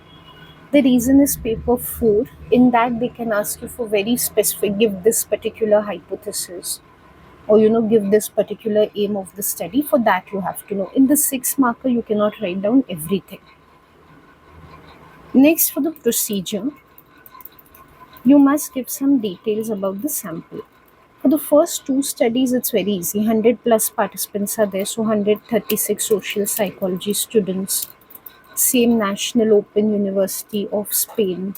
The reason is paper 4. In that, they can ask you for very specific, give this particular hypothesis or give this particular aim of the study. For that, you have to know. In the 6 marker, you cannot write down everything. Next, for the procedure, you must give some details about the sample. For the first 2 studies, it's very easy. 100 plus participants are there, so 136 social psychology students. Same National Open University of Spain.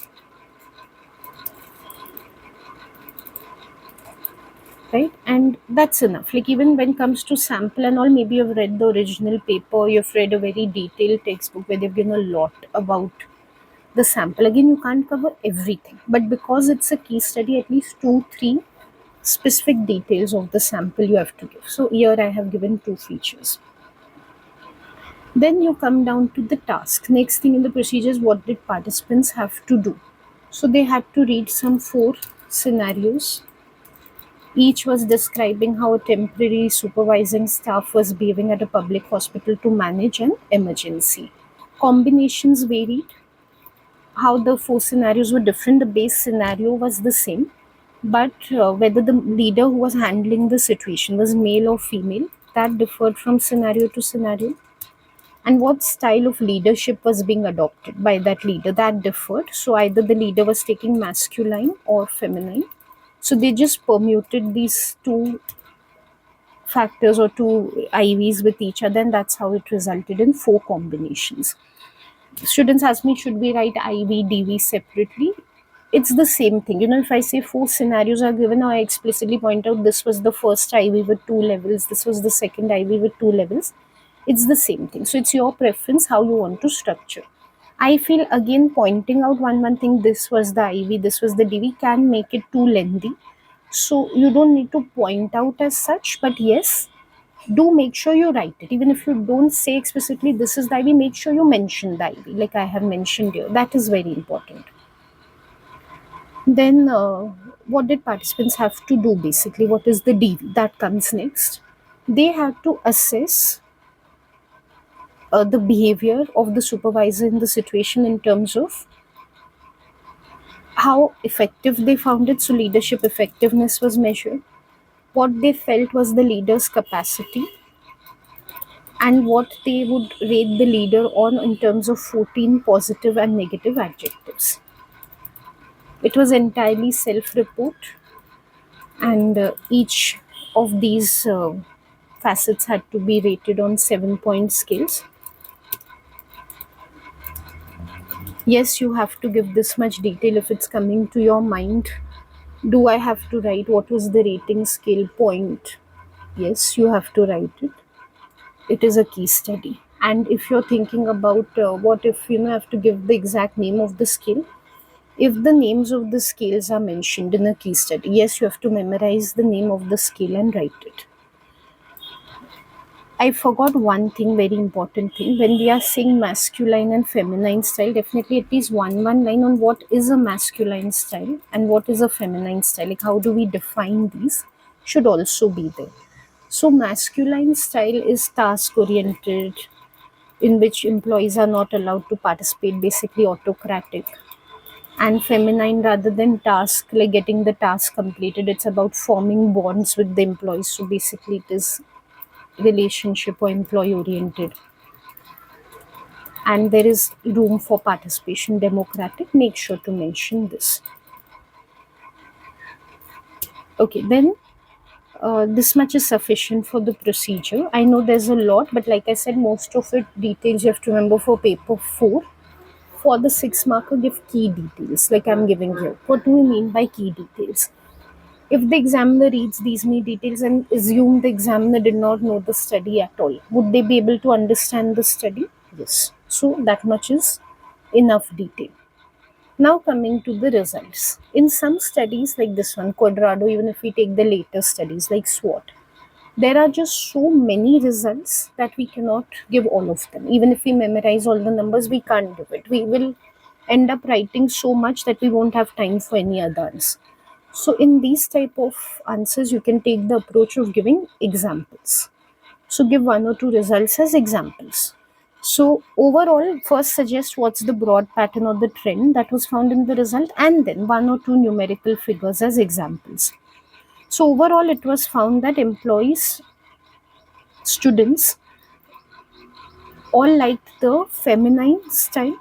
Right? And that's enough. Like even when it comes to sample and all, maybe you've read the original paper, you've read a very detailed textbook where they've given a lot about the sample. Again, you can't cover everything, but because it's a case study, at least 2 3 specific details of the sample you have to give. So here I have given 2 features. Then you come down to the task. Next thing in the procedure is what did participants have to do. So they had to read some 4 scenarios. Each was describing how a temporary supervising staff was behaving at a public hospital to manage an emergency. Combinations varied. How the 4 scenarios were different, the base scenario was the same, but whether the leader who was handling the situation was male or female, that differed from scenario to scenario. And what style of leadership was being adopted by that leader, that differed. So either the leader was taking masculine or feminine. So they just permuted these 2 factors or 2 IVs with each other, and that's how it resulted in 4 combinations. Students ask me, should we write IV, DV separately? It's the same thing. If I say 4 scenarios are given, I explicitly point out this was the first IV with 2 levels, this was the second IV with 2 levels. It's the same thing. So it's your preference how you want to structure. I feel again pointing out one thing, this was the IV, this was the DV, can make it too lengthy. So you don't need to point out as such, but yes, do make sure you write it. Even if you don't say explicitly this is the IV, make sure you mention the IV, like I have mentioned here. That is very important. Then, what did participants have to do basically? What is the DV? That comes next. They had to assess the behavior of the supervisor in the situation in terms of how effective they found it. So, leadership effectiveness was measured. What they felt was the leader's capacity, and what they would rate the leader on in terms of 14 positive and negative adjectives. It was entirely self report, and each of these facets had to be rated on 7-point scales. Yes, you have to give this much detail if it's coming to your mind. Do I have to write what was the rating scale point? Yes, you have to write it. It is a case study. And if you're thinking about what if you have to give the exact name of the scale, if the names of the scales are mentioned in a case study, yes, you have to memorize the name of the scale and write it. I forgot one thing, very important thing. When we are saying masculine and feminine style, definitely at least one line on what is a masculine style and what is a feminine style. Like how do we define these should also be there. So masculine style is task oriented, in which employees are not allowed to participate, basically autocratic. And feminine, rather than task, like getting the task completed, it's about forming bonds with the employees. So basically it is relationship or employee oriented, and there is room for participation, democratic. Make sure to mention this. Okay, then this much is sufficient for the procedure. I know there's a lot, but like I said, most of it details you have to remember for paper 4. For the 6 marker, give key details like I'm giving here. What do we mean by key details? If the examiner reads these many details and assume the examiner did not know the study at all, would they be able to understand the study? Yes. So that much is enough detail. Now coming to the results. In some studies like this one, Quadrado, even if we take the later studies like SWOT, there are just so many results that we cannot give all of them. Even if we memorize all the numbers, we can't do it. We will end up writing so much that we won't have time for any other answer. So in these type of answers, you can take the approach of giving examples. So give one or two results as examples. So overall, first suggest what's the broad pattern or the trend that was found in the result, and then one or two numerical figures as examples. So overall, it was found that employees, students, all liked the feminine style.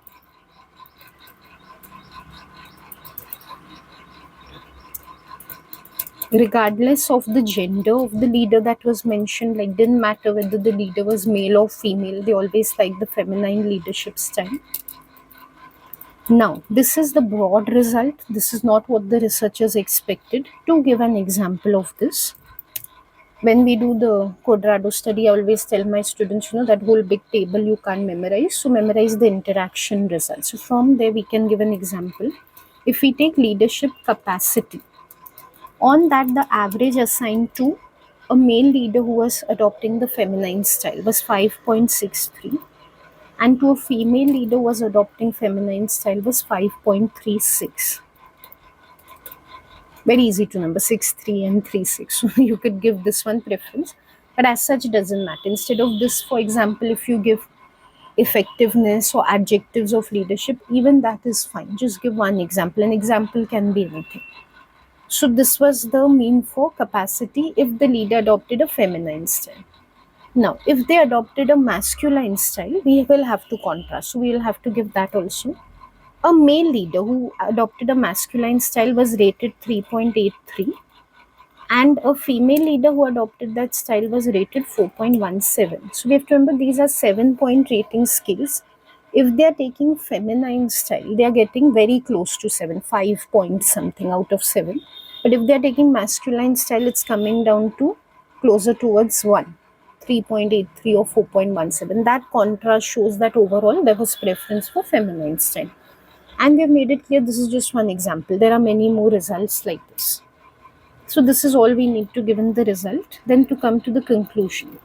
Regardless of the gender of the leader that was mentioned, like didn't matter whether the leader was male or female, they always liked the feminine leadership style. Now, this is the broad result. This is not what the researchers expected. To give an example of this, when we do the Quadrado study, I always tell my students, that whole big table you can't memorize. So memorize the interaction results. So from there, we can give an example. If we take leadership capacity, on that the average assigned to a male leader who was adopting the feminine style was 5.63, and to a female leader who was adopting feminine style was 5.36. Very easy to number, 6, 3 and 3, 6. So you could give this one preference, but as such it doesn't matter. Instead of this, for example, if you give effectiveness or adjectives of leadership, even that is fine. Just give one example. An example can be anything. So this was the mean for capacity if the leader adopted a feminine style. Now, if they adopted a masculine style, we will have to contrast. So we will have to give that also. A male leader who adopted a masculine style was rated 3.83, and a female leader who adopted that style was rated 4.17. So we have to remember these are 7-point rating scales. If they are taking feminine style, they are getting very close to 7, 5 point something out of 7. But if they are taking masculine style, it's coming down to closer towards 1, 3.83 or 4.17. That contrast shows that overall there was preference for feminine style. And we have made it clear this is just one example. There are many more results like this. So this is all we need to give in the result. Then to come to the conclusion.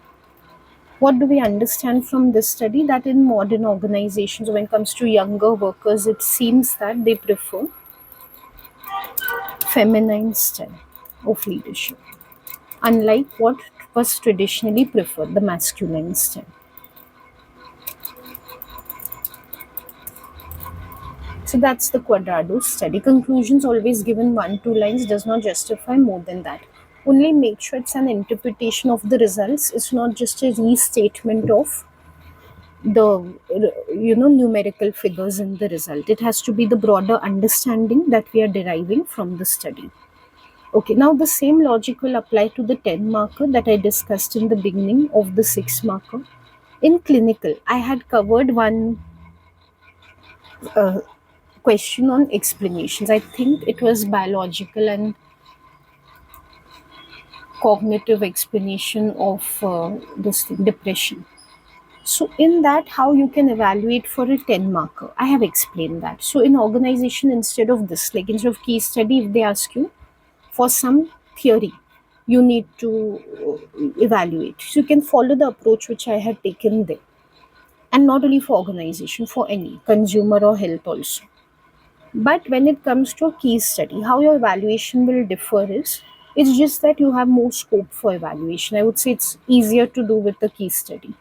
What do we understand from this study? That in modern organizations, when it comes to younger workers, it seems that they prefer feminine style of leadership, unlike what was traditionally preferred, the masculine style. So that's the Quadrado study. Conclusions always given 1-2 lines does not justify more than that. Only make sure it's an interpretation of the results. It's not just a restatement of the numerical figures in the result. It has to be the broader understanding that we are deriving from the study. Okay, now the same logic will apply to the 10 marker that I discussed in the beginning of the 6 marker. In clinical, I had covered one question on explanations. I think it was biological and cognitive explanation of this thing, depression. So in that, how you can evaluate for a 10 marker, I have explained that. So in organization, instead of this, like instead of case study, if they ask you for some theory, you need to evaluate. So you can follow the approach which I had taken there. And not only for organization, for any consumer or health also. But when it comes to a case study, how your evaluation will differ is it's just that you have more scope for evaluation. I would say it's easier to do with the case study.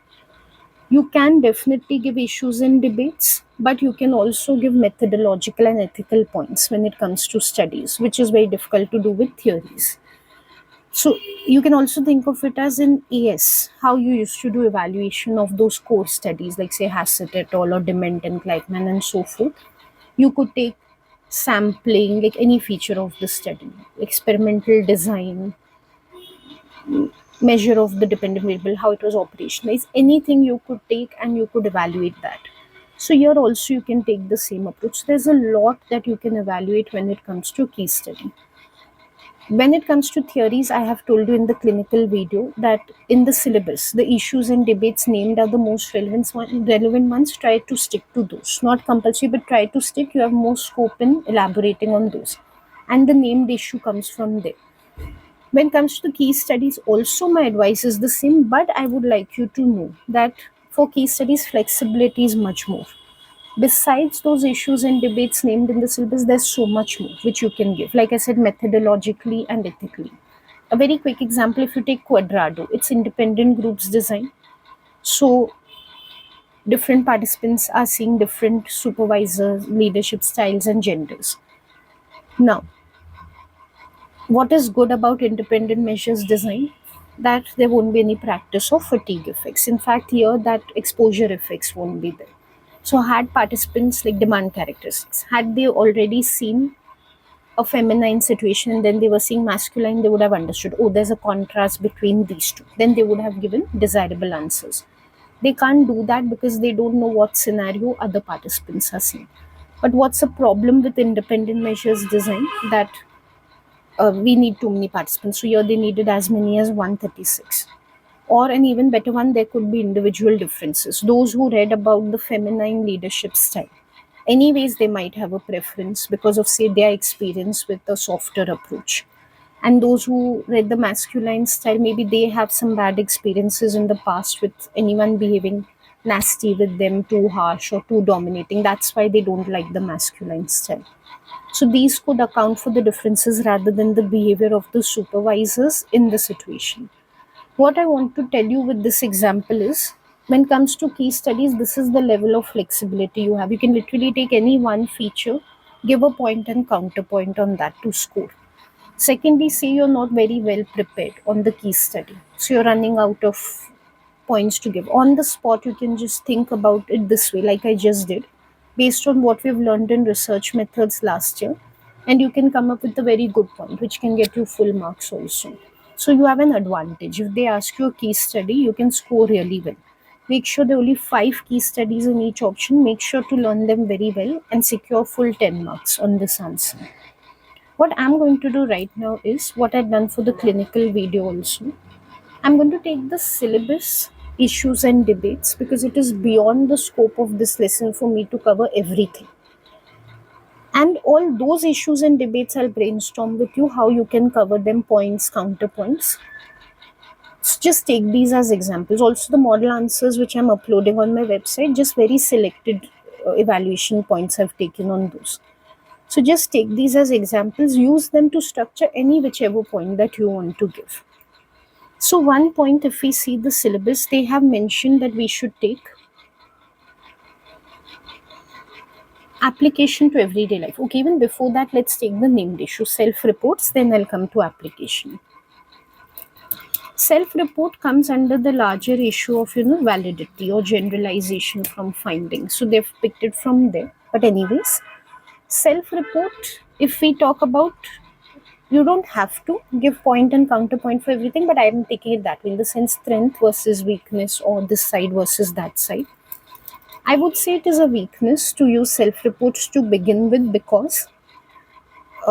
You can definitely give issues in debates, but you can also give methodological and ethical points when it comes to studies, which is very difficult to do with theories. So you can also think of it as in AS, how you used to do evaluation of those core studies, like say Hassett et al. Or Dement and Kleitman and so forth. You could take sampling, like any feature of the study, experimental design, measure of the dependent variable, how it was operationalized, anything you could take and you could evaluate that. So here also you can take the same approach. There's a lot that you can evaluate when it comes to case study. When it comes to theories, I have told you in the clinical video that in the syllabus, the issues and debates named are the most relevant ones. Try to stick to those. Not compulsory, but try to stick. You have more scope in elaborating on those. And the named issue comes from there. When it comes to the case studies, also my advice is the same, but I would like you to know that for case studies, flexibility is much more. Besides those issues and debates named in the syllabus, there's so much more which you can give. Like I said, methodologically and ethically. A very quick example, if you take Quadrado, it's independent groups design. So different participants are seeing different supervisors, leadership styles, and genders. Now, what is good about independent measures design? That there won't be any practice of fatigue effects. In fact, here that exposure effects won't be there. So had participants like demand characteristics, had they already seen a feminine situation and then they were seeing masculine, they would have understood, oh, there's a contrast between these two. Then they would have given desirable answers. They can't do that because they don't know what scenario other participants are seeing. But what's the problem with independent measures design? That we need too many participants. So here they needed as many as 136. Or an even better one, there could be individual differences. Those who read about the feminine leadership style, anyways, they might have a preference because of, say, their experience with the softer approach. And those who read the masculine style, maybe they have some bad experiences in the past with anyone behaving nasty with them, too harsh or too dominating. That's why they don't like the masculine style. So these could account for the differences rather than the behavior of the supervisors in the situation. What I want to tell you with this example is when it comes to case studies, this is the level of flexibility you have. You can literally take any one feature, give a point and counterpoint on that to score. Secondly, say you're not very well prepared on the case study. So you're running out of points to give. On the spot, you can just think about it this way, like I just did, based on what we've learned in research methods last year. And you can come up with a very good point, which can get you full marks also. So you have an advantage. If they ask you a case study, you can score really well. Make sure there are only 5 case studies in each option. Make sure to learn them very well and secure full 10 marks on this answer. What I'm going to do right now is what I've done for the clinical video also. I'm going to take the syllabus, issues, and debates because it is beyond the scope of this lesson for me to cover everything. And all those issues and debates, I'll brainstorm with you how you can cover them, points, counterpoints. So just take these as examples. Also, the model answers which I'm uploading on my website, just very selected evaluation points I've taken on those. So just take these as examples, use them to structure any whichever point that you want to give. So one point, if we see the syllabus, they have mentioned that we should take application to everyday life. Okay, even before that, let's take the named issue, self-reports, then I'll come to application. Self-report comes under the larger issue of, validity or generalization from findings. So they've picked it from there. But anyways, self-report, if we talk about, you don't have to give point and counterpoint for everything, but I am taking it that way in the sense strength versus weakness or this side versus that side. I would say it is a weakness to use self-reports to begin with because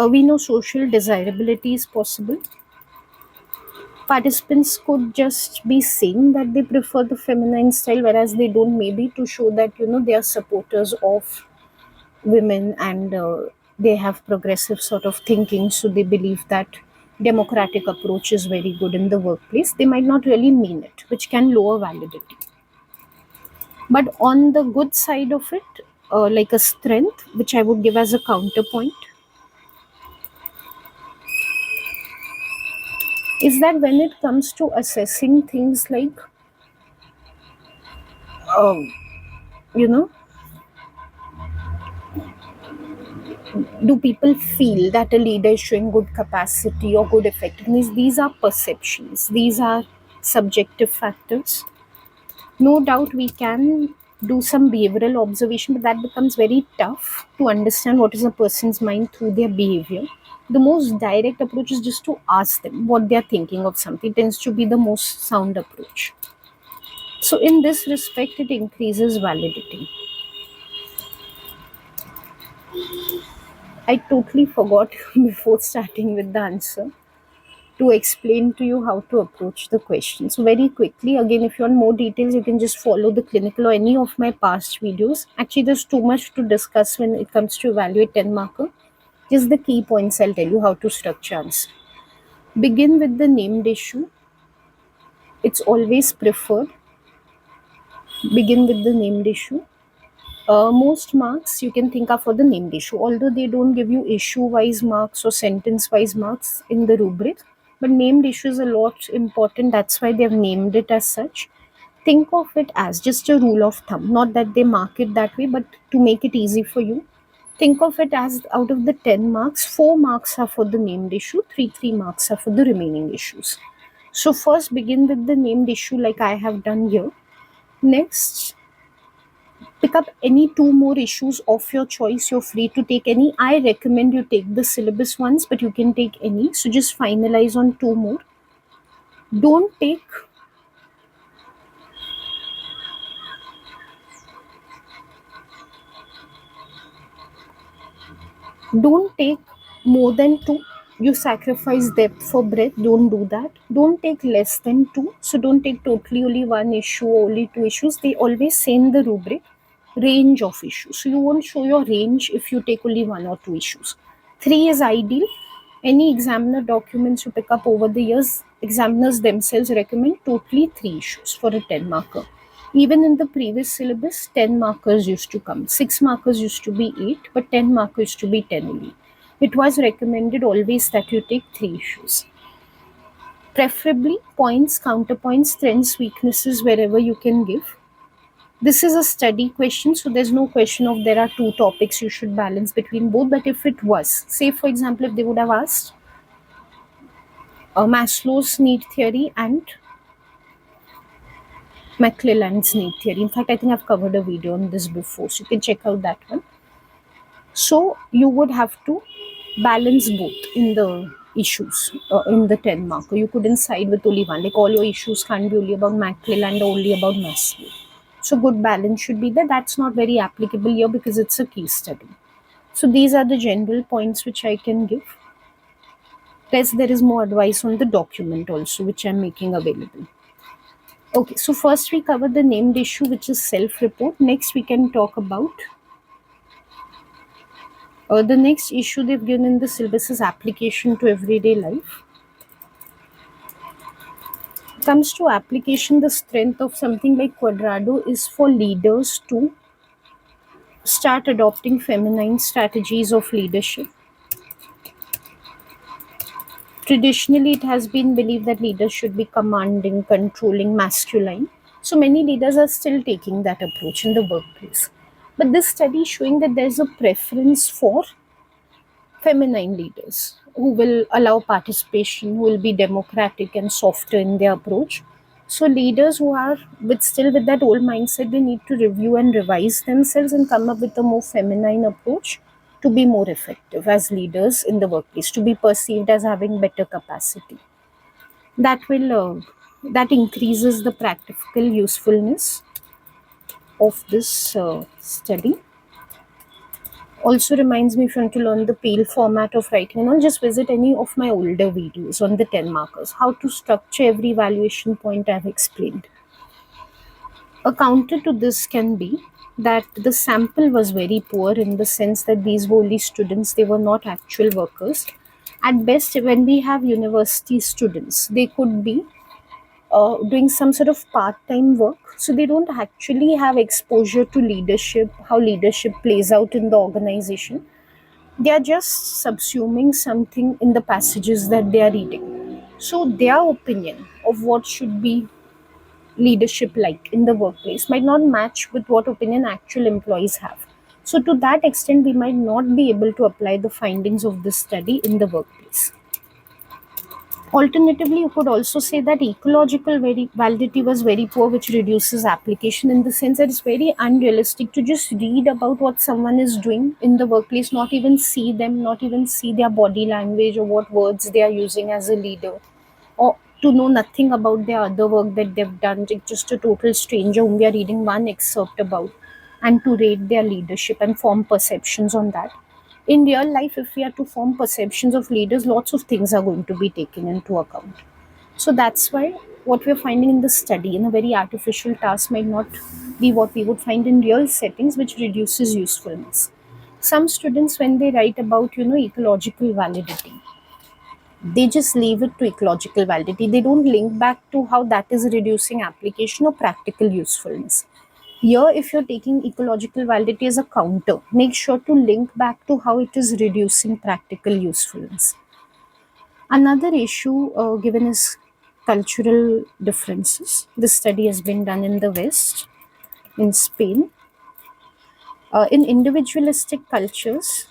we know social desirability is possible. Participants could just be saying that they prefer the feminine style, whereas they don't, maybe to show that they are supporters of women and they have progressive sort of thinking, so they believe that democratic approach is very good in the workplace. They might not really mean it, which can lower validity. But on the good side of it, like a strength, which I would give as a counterpoint, is that when it comes to assessing things like, um, you know, do people feel that a leader is showing good capacity or good effectiveness? These are perceptions, these are subjective factors. No doubt we can do some behavioral observation, but that becomes very tough to understand what is a person's mind through their behavior. The most direct approach is just to ask them what they are thinking of something. It tends to be the most sound approach. So, in this respect, it increases validity. I totally forgot before starting with the answer to explain to you how to approach the question. So, very quickly, again, if you want more details, you can just follow the clinical or any of my past videos. Actually, there's too much to discuss when it comes to evaluate 10 marker. Just the key points I'll tell you how to structure answer. Begin with the named issue. It's always preferred. Begin with the named issue. Most marks you can think are for the named issue, although they don't give you issue wise marks or sentence wise marks in the rubric. But named issue is a lot important, that's why they have named it as such. Think of it as just a rule of thumb, not that they mark it that way, but to make it easy for you, think of it as out of the 10 marks, 4 marks are for the named issue, 3 marks are for the remaining issues. So first begin with the named issue like I have done here. Next, pick up any 2 more issues of your choice. You're free to take any. I recommend you take the syllabus ones, but you can take any. So just finalize on 2 more. Don't take more than 2. You sacrifice depth for breadth. Don't do that. Don't take less than 2. So don't take totally only 1 issue or only 2 issues. They always say in the rubric range of issues. So you won't show your range if you take only 1 or 2 issues. 3 is ideal. Any examiner documents you pick up over the years, examiners themselves recommend totally 3 issues for a 10 marker. Even in the previous syllabus, 10 markers used to come. 6 markers used to be 8, but 10 markers used to be 10 only. It was recommended always that you take 3 issues. Preferably points, counterpoints, strengths, weaknesses, wherever you can give. This is a study question, so there's no question of there are 2 topics you should balance between both. But if it was, say for example, if they would have asked Maslow's need theory and McClelland's need theory. In fact, I think I've covered a video on this before, so you can check out that one. So you would have to balance both in the issues in the 10 marker. You couldn't side with only one. Like all your issues can't be only about McClelland or only about Maslow. So good balance should be there. That's not very applicable here because it's a case study. So these are the general points which I can give. Plus, there is more advice on the document also, which I'm making available. Okay, so first we cover the named issue, which is self-report. Next, we can talk about the next issue they've given in the syllabus is application to everyday life. Comes to application, the strength of something like Quadrado is for leaders to start adopting feminine strategies of leadership. Traditionally, it has been believed that leaders should be commanding, controlling, masculine. So many leaders are still taking that approach in the workplace. But this study is showing that there's a preference for feminine leaders who will allow participation, who will be democratic and softer in their approach. So leaders who are still with that old mindset, they need to review and revise themselves and come up with a more feminine approach to be more effective as leaders in the workplace, to be perceived as having better capacity. That increases the practical usefulness of this study. Also reminds me, if you want to learn the pale format of writing, just visit any of my older videos on the 10 markers, how to structure every evaluation point I've explained. A counter to this can be that the sample was very poor, in the sense that these were only students, they were not actual workers. At best, when we have university students, they could be doing some sort of part-time work, so they don't actually have exposure to leadership, how leadership plays out in the organization. They are just subsuming something in the passages that they are reading. So their opinion of what should be leadership like in the workplace might not match with what opinion actual employees have. So to that extent, we might not be able to apply the findings of this study in the workplace. Alternatively, you could also say that ecological validity was very poor, which reduces application, in the sense that it's very unrealistic to just read about what someone is doing in the workplace, not even see them, not even see their body language or what words they are using as a leader, or to know nothing about their other work that they've done, like just a total stranger whom we are reading one excerpt about, and to rate their leadership and form perceptions on that. In real life, if we are to form perceptions of leaders, lots of things are going to be taken into account. So that's why what we're finding in the study in a very artificial task might not be what we would find in real settings, which reduces usefulness. Some students, when they write about ecological validity, they just leave it to ecological validity. They don't link back to how that is reducing application or practical usefulness. Here, if you're taking ecological validity as a counter, make sure to link back to how it is reducing practical usefulness. Another issue given is cultural differences. This study has been done in the West, in Spain. In individualistic cultures,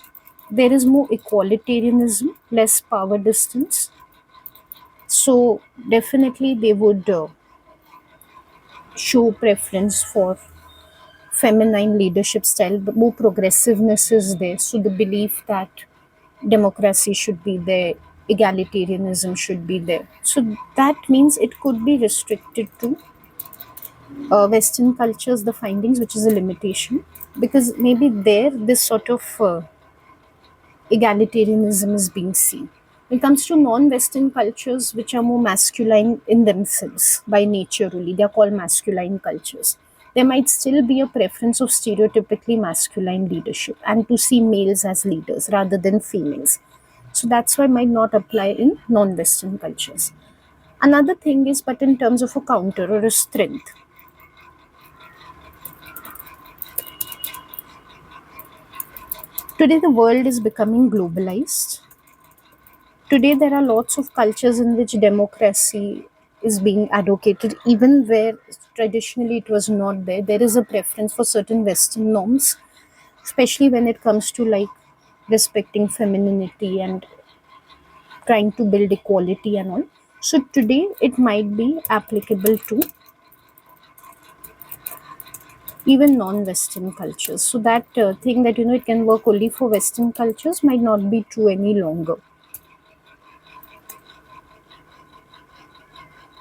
there is more equalitarianism, less power distance. So, definitely, they would show preference for feminine leadership style, but more progressiveness is there. So the belief that democracy should be there, egalitarianism should be there. So that means it could be restricted to Western cultures, the findings, which is a limitation, because maybe there this sort of egalitarianism is being seen. When it comes to non-Western cultures, which are more masculine in themselves by nature, really, they are called masculine cultures. There might still be a preference of stereotypically masculine leadership and to see males as leaders rather than females. So that's why might not apply in non-Western cultures. Another thing is, but in terms of a counter or a strength, today the world is becoming globalized. Today, there are lots of cultures in which democracy is being advocated, even where traditionally it was not there. There is a preference for certain Western norms, especially when it comes to like respecting femininity and trying to build equality and all. So, today it might be applicable to even non-Western cultures. So, that thing that it can work only for Western cultures might not be true any longer.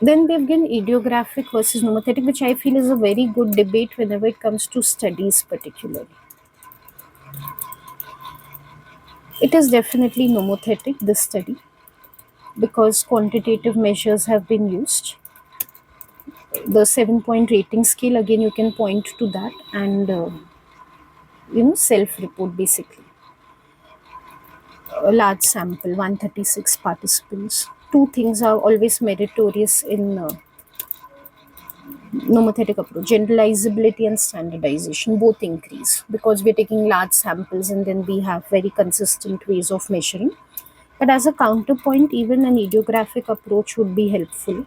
Then we've given idiographic versus nomothetic, which I feel is a very good debate whenever it comes to studies, particularly. It is definitely nomothetic, this study. because quantitative measures have been used. The 7 point rating scale, again, you can point to that, and self report basically. A large sample, 136 participants. Two things are always meritorious in nomothetic approach: generalizability and standardization. Both increase because we're taking large samples and then we have very consistent ways of measuring. But as a counterpoint, even an idiographic approach would be helpful.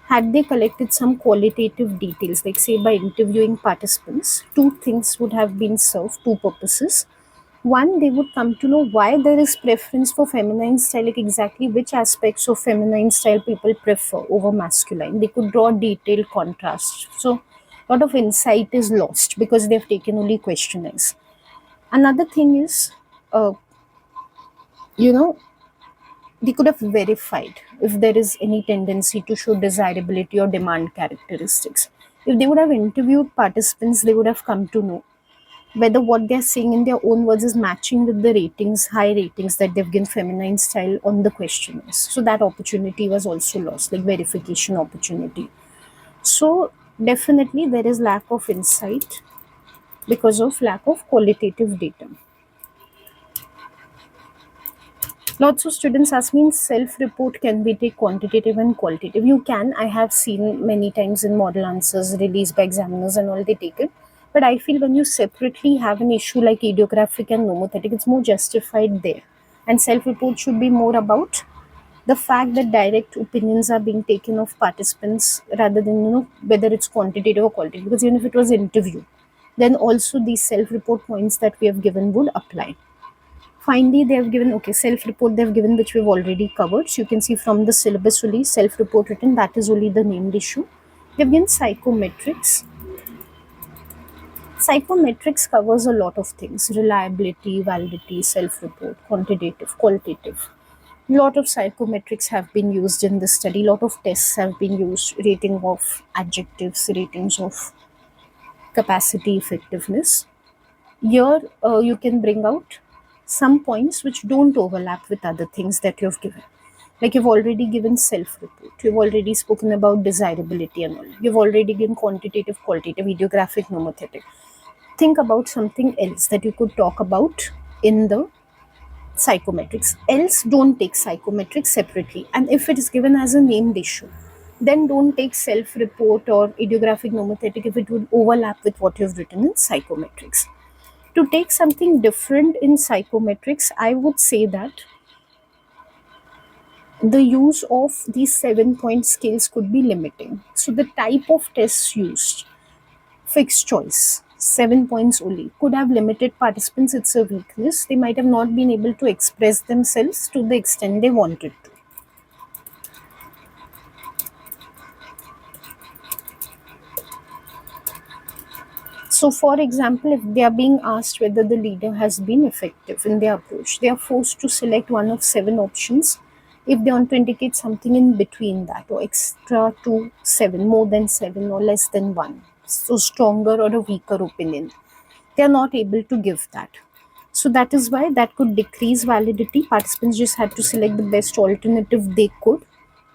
Had they collected some qualitative details, like say by interviewing participants, two things would have been served, two purposes. One, they would come to know why there is preference for feminine style, like exactly which aspects of feminine style people prefer over masculine. They could draw detailed contrast. So, a lot of insight is lost because they've taken only questionnaires. Another thing is, uh, you know, they could have verified if there is any tendency to show desirability or demand characteristics. If they would have interviewed participants, they would have come to know whether what they're saying in their own words is matching with the ratings, high ratings that they've given feminine style on the questionnaires. So that opportunity was also lost, like verification opportunity. So definitely there is lack of insight because of lack of qualitative data. Lots of students ask me, in self-report can we take quantitative and qualitative? You can. I have seen many times in model answers released by examiners and all, they take it. But I feel when you separately have an issue like idiographic and nomothetic, it's more justified there. And self-report should be more about the fact that direct opinions are being taken of participants rather than, whether it's quantitative or qualitative. Because even if it was interview, then also these self-report points that we have given would apply. Finally, they have given, okay, self-report they have given, which we've already covered. So you can see from the syllabus only, self-report written, that is only the named issue. They've given psychometrics. Psychometrics covers a lot of things: reliability, validity, self-report, quantitative, qualitative. Lot of psychometrics have been used in this study. Lot of tests have been used: rating of adjectives, ratings of capacity, effectiveness. Here, you can bring out some points which don't overlap with other things that you've given. Like you've already given self-report, you've already spoken about desirability and all, you've already given quantitative, qualitative, idiographic, nomothetic. Think about something else that you could talk about in the psychometrics. Else, don't take psychometrics separately. And if it is given as a named issue, then don't take self-report or idiographic, nomothetic if it would overlap with what you've written in psychometrics. To take something different in psychometrics, I would say that the use of these 7 point scales could be limiting. So, the type of tests used, fixed choice, 7 points only, could have limited participants. It's a weakness. They might have not been able to express themselves to the extent they wanted to. So, for example, if they are being asked whether the leader has been effective in their approach, they are forced to select one of 7 options. If they want to indicate something in between that, or extra to 7, more than 7, or less than 1, so stronger or a weaker opinion, they are not able to give that. So, that is why that could decrease validity. Participants just had to select the best alternative they could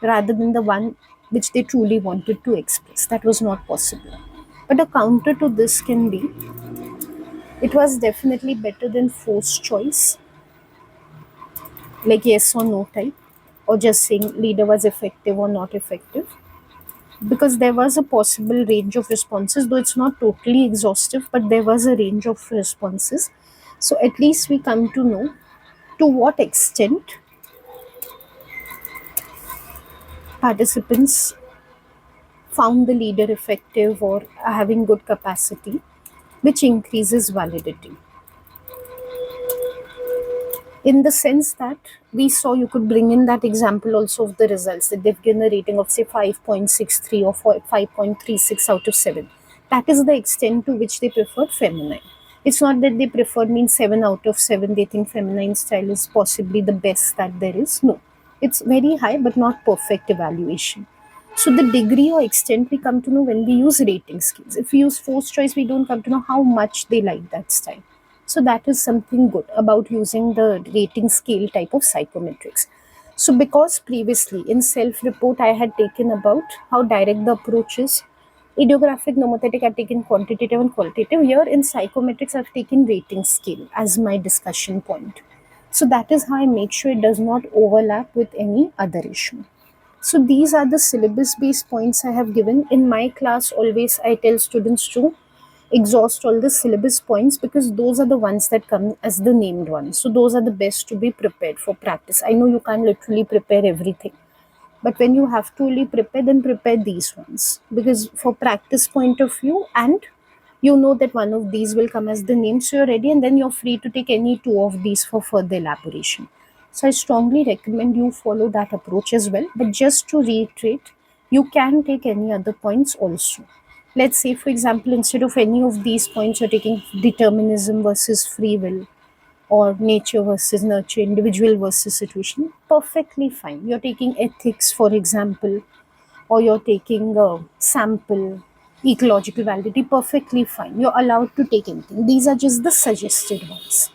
rather than the one which they truly wanted to express. That was not possible. But a counter to this can be, it was definitely better than forced choice, like yes or no type, or just saying leader was effective or not effective, because there was a possible range of responses, though it's not totally exhaustive, but there was a range of responses. So at least we come to know to what extent participants found the leader effective or having good capacity, which increases validity. In the sense that we saw, you could bring in that example also of the results that they've given a rating of say 5.63 or 5.36 out of 7. That is the extent to which they preferred feminine. It's not that they preferred means 7 out of 7 they think feminine style is possibly the best that there is. No, it's very high but not perfect evaluation. So the degree or extent we come to know when we use rating schemes. If we use forced choice, we don't come to know how much they like that style. So that is something good about using the rating scale type of psychometrics. So because previously in self-report I had taken about how direct the approach is, ideographic, nomothetic I've taken quantitative and qualitative. Here in psychometrics I've taken rating scale as my discussion point. So that is how I make sure it does not overlap with any other issue. So these are the syllabus based points I have given. In my class, always I tell students to exhaust all the syllabus points because those are the ones that come as the named ones. So those are the best to be prepared for practice. I know you can't literally prepare everything, but when you have to really prepare, then prepare these ones because for practice point of view, and you know that one of these will come as the name, so you're ready, and then you're free to take any two of these for further elaboration. So I strongly recommend you follow that approach as well. But just to reiterate, you can take any other points also. Let's say, for example, instead of any of these points, you're taking determinism versus free will, or nature versus nurture, individual versus situation, perfectly fine. You're taking ethics, for example, or you're taking a sample, ecological validity, perfectly fine. You're allowed to take anything. These are just the suggested ones.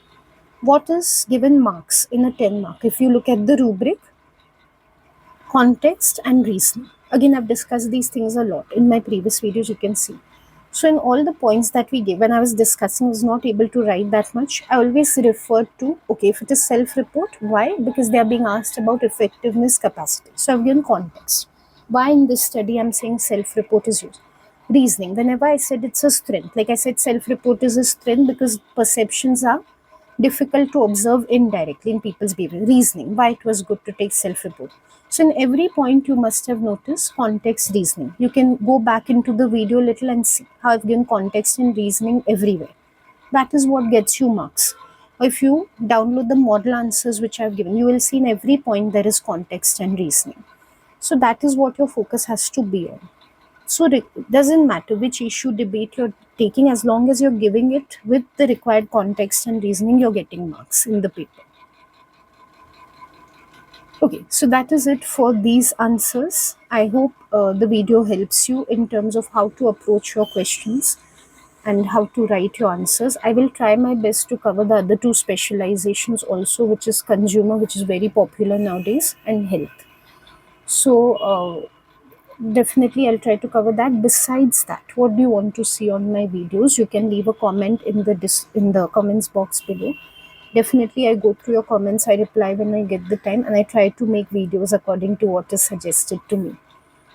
What is given marks in a 10 mark? If you look at the rubric, context and reasoning. Again, I've discussed these things a lot in my previous videos, you can see. So, in all the points that we gave, when I was discussing, I was not able to write that much. I always refer to, okay, if it is self report, why? Because they are being asked about effectiveness capacity. So, I've given context. Why in this study I'm saying self report is used? Reasoning. Whenever I said it's a strength, like I said, self report is a strength because perceptions are difficult to observe indirectly in people's behavior. Reasoning, why it was good to take self-report. So in every point you must have noticed context, reasoning. You can go back into the video a little and see how I've given context and reasoning everywhere. That is what gets you marks. If you download the model answers which I've given, you will see in every point there is context and reasoning. So that is what your focus has to be on. So it doesn't matter which issue debate you're taking, as long as you're giving it with the required context and reasoning, you're getting marks in the paper. Okay, so that is it for these answers. I hope the video helps you in terms of how to approach your questions and how to write your answers. I will try my best to cover the other two specializations also, which is consumer, which is very popular nowadays, and health. So, definitely I'll try to cover that. Besides that, what do you want to see on my videos? You can leave a comment in the comments box below. Definitely I go through your comments, I reply when I get the time, and I try to make videos according to what is suggested to me.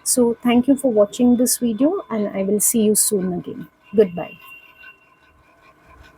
So thank you for watching this video, and I will see you soon again. Goodbye.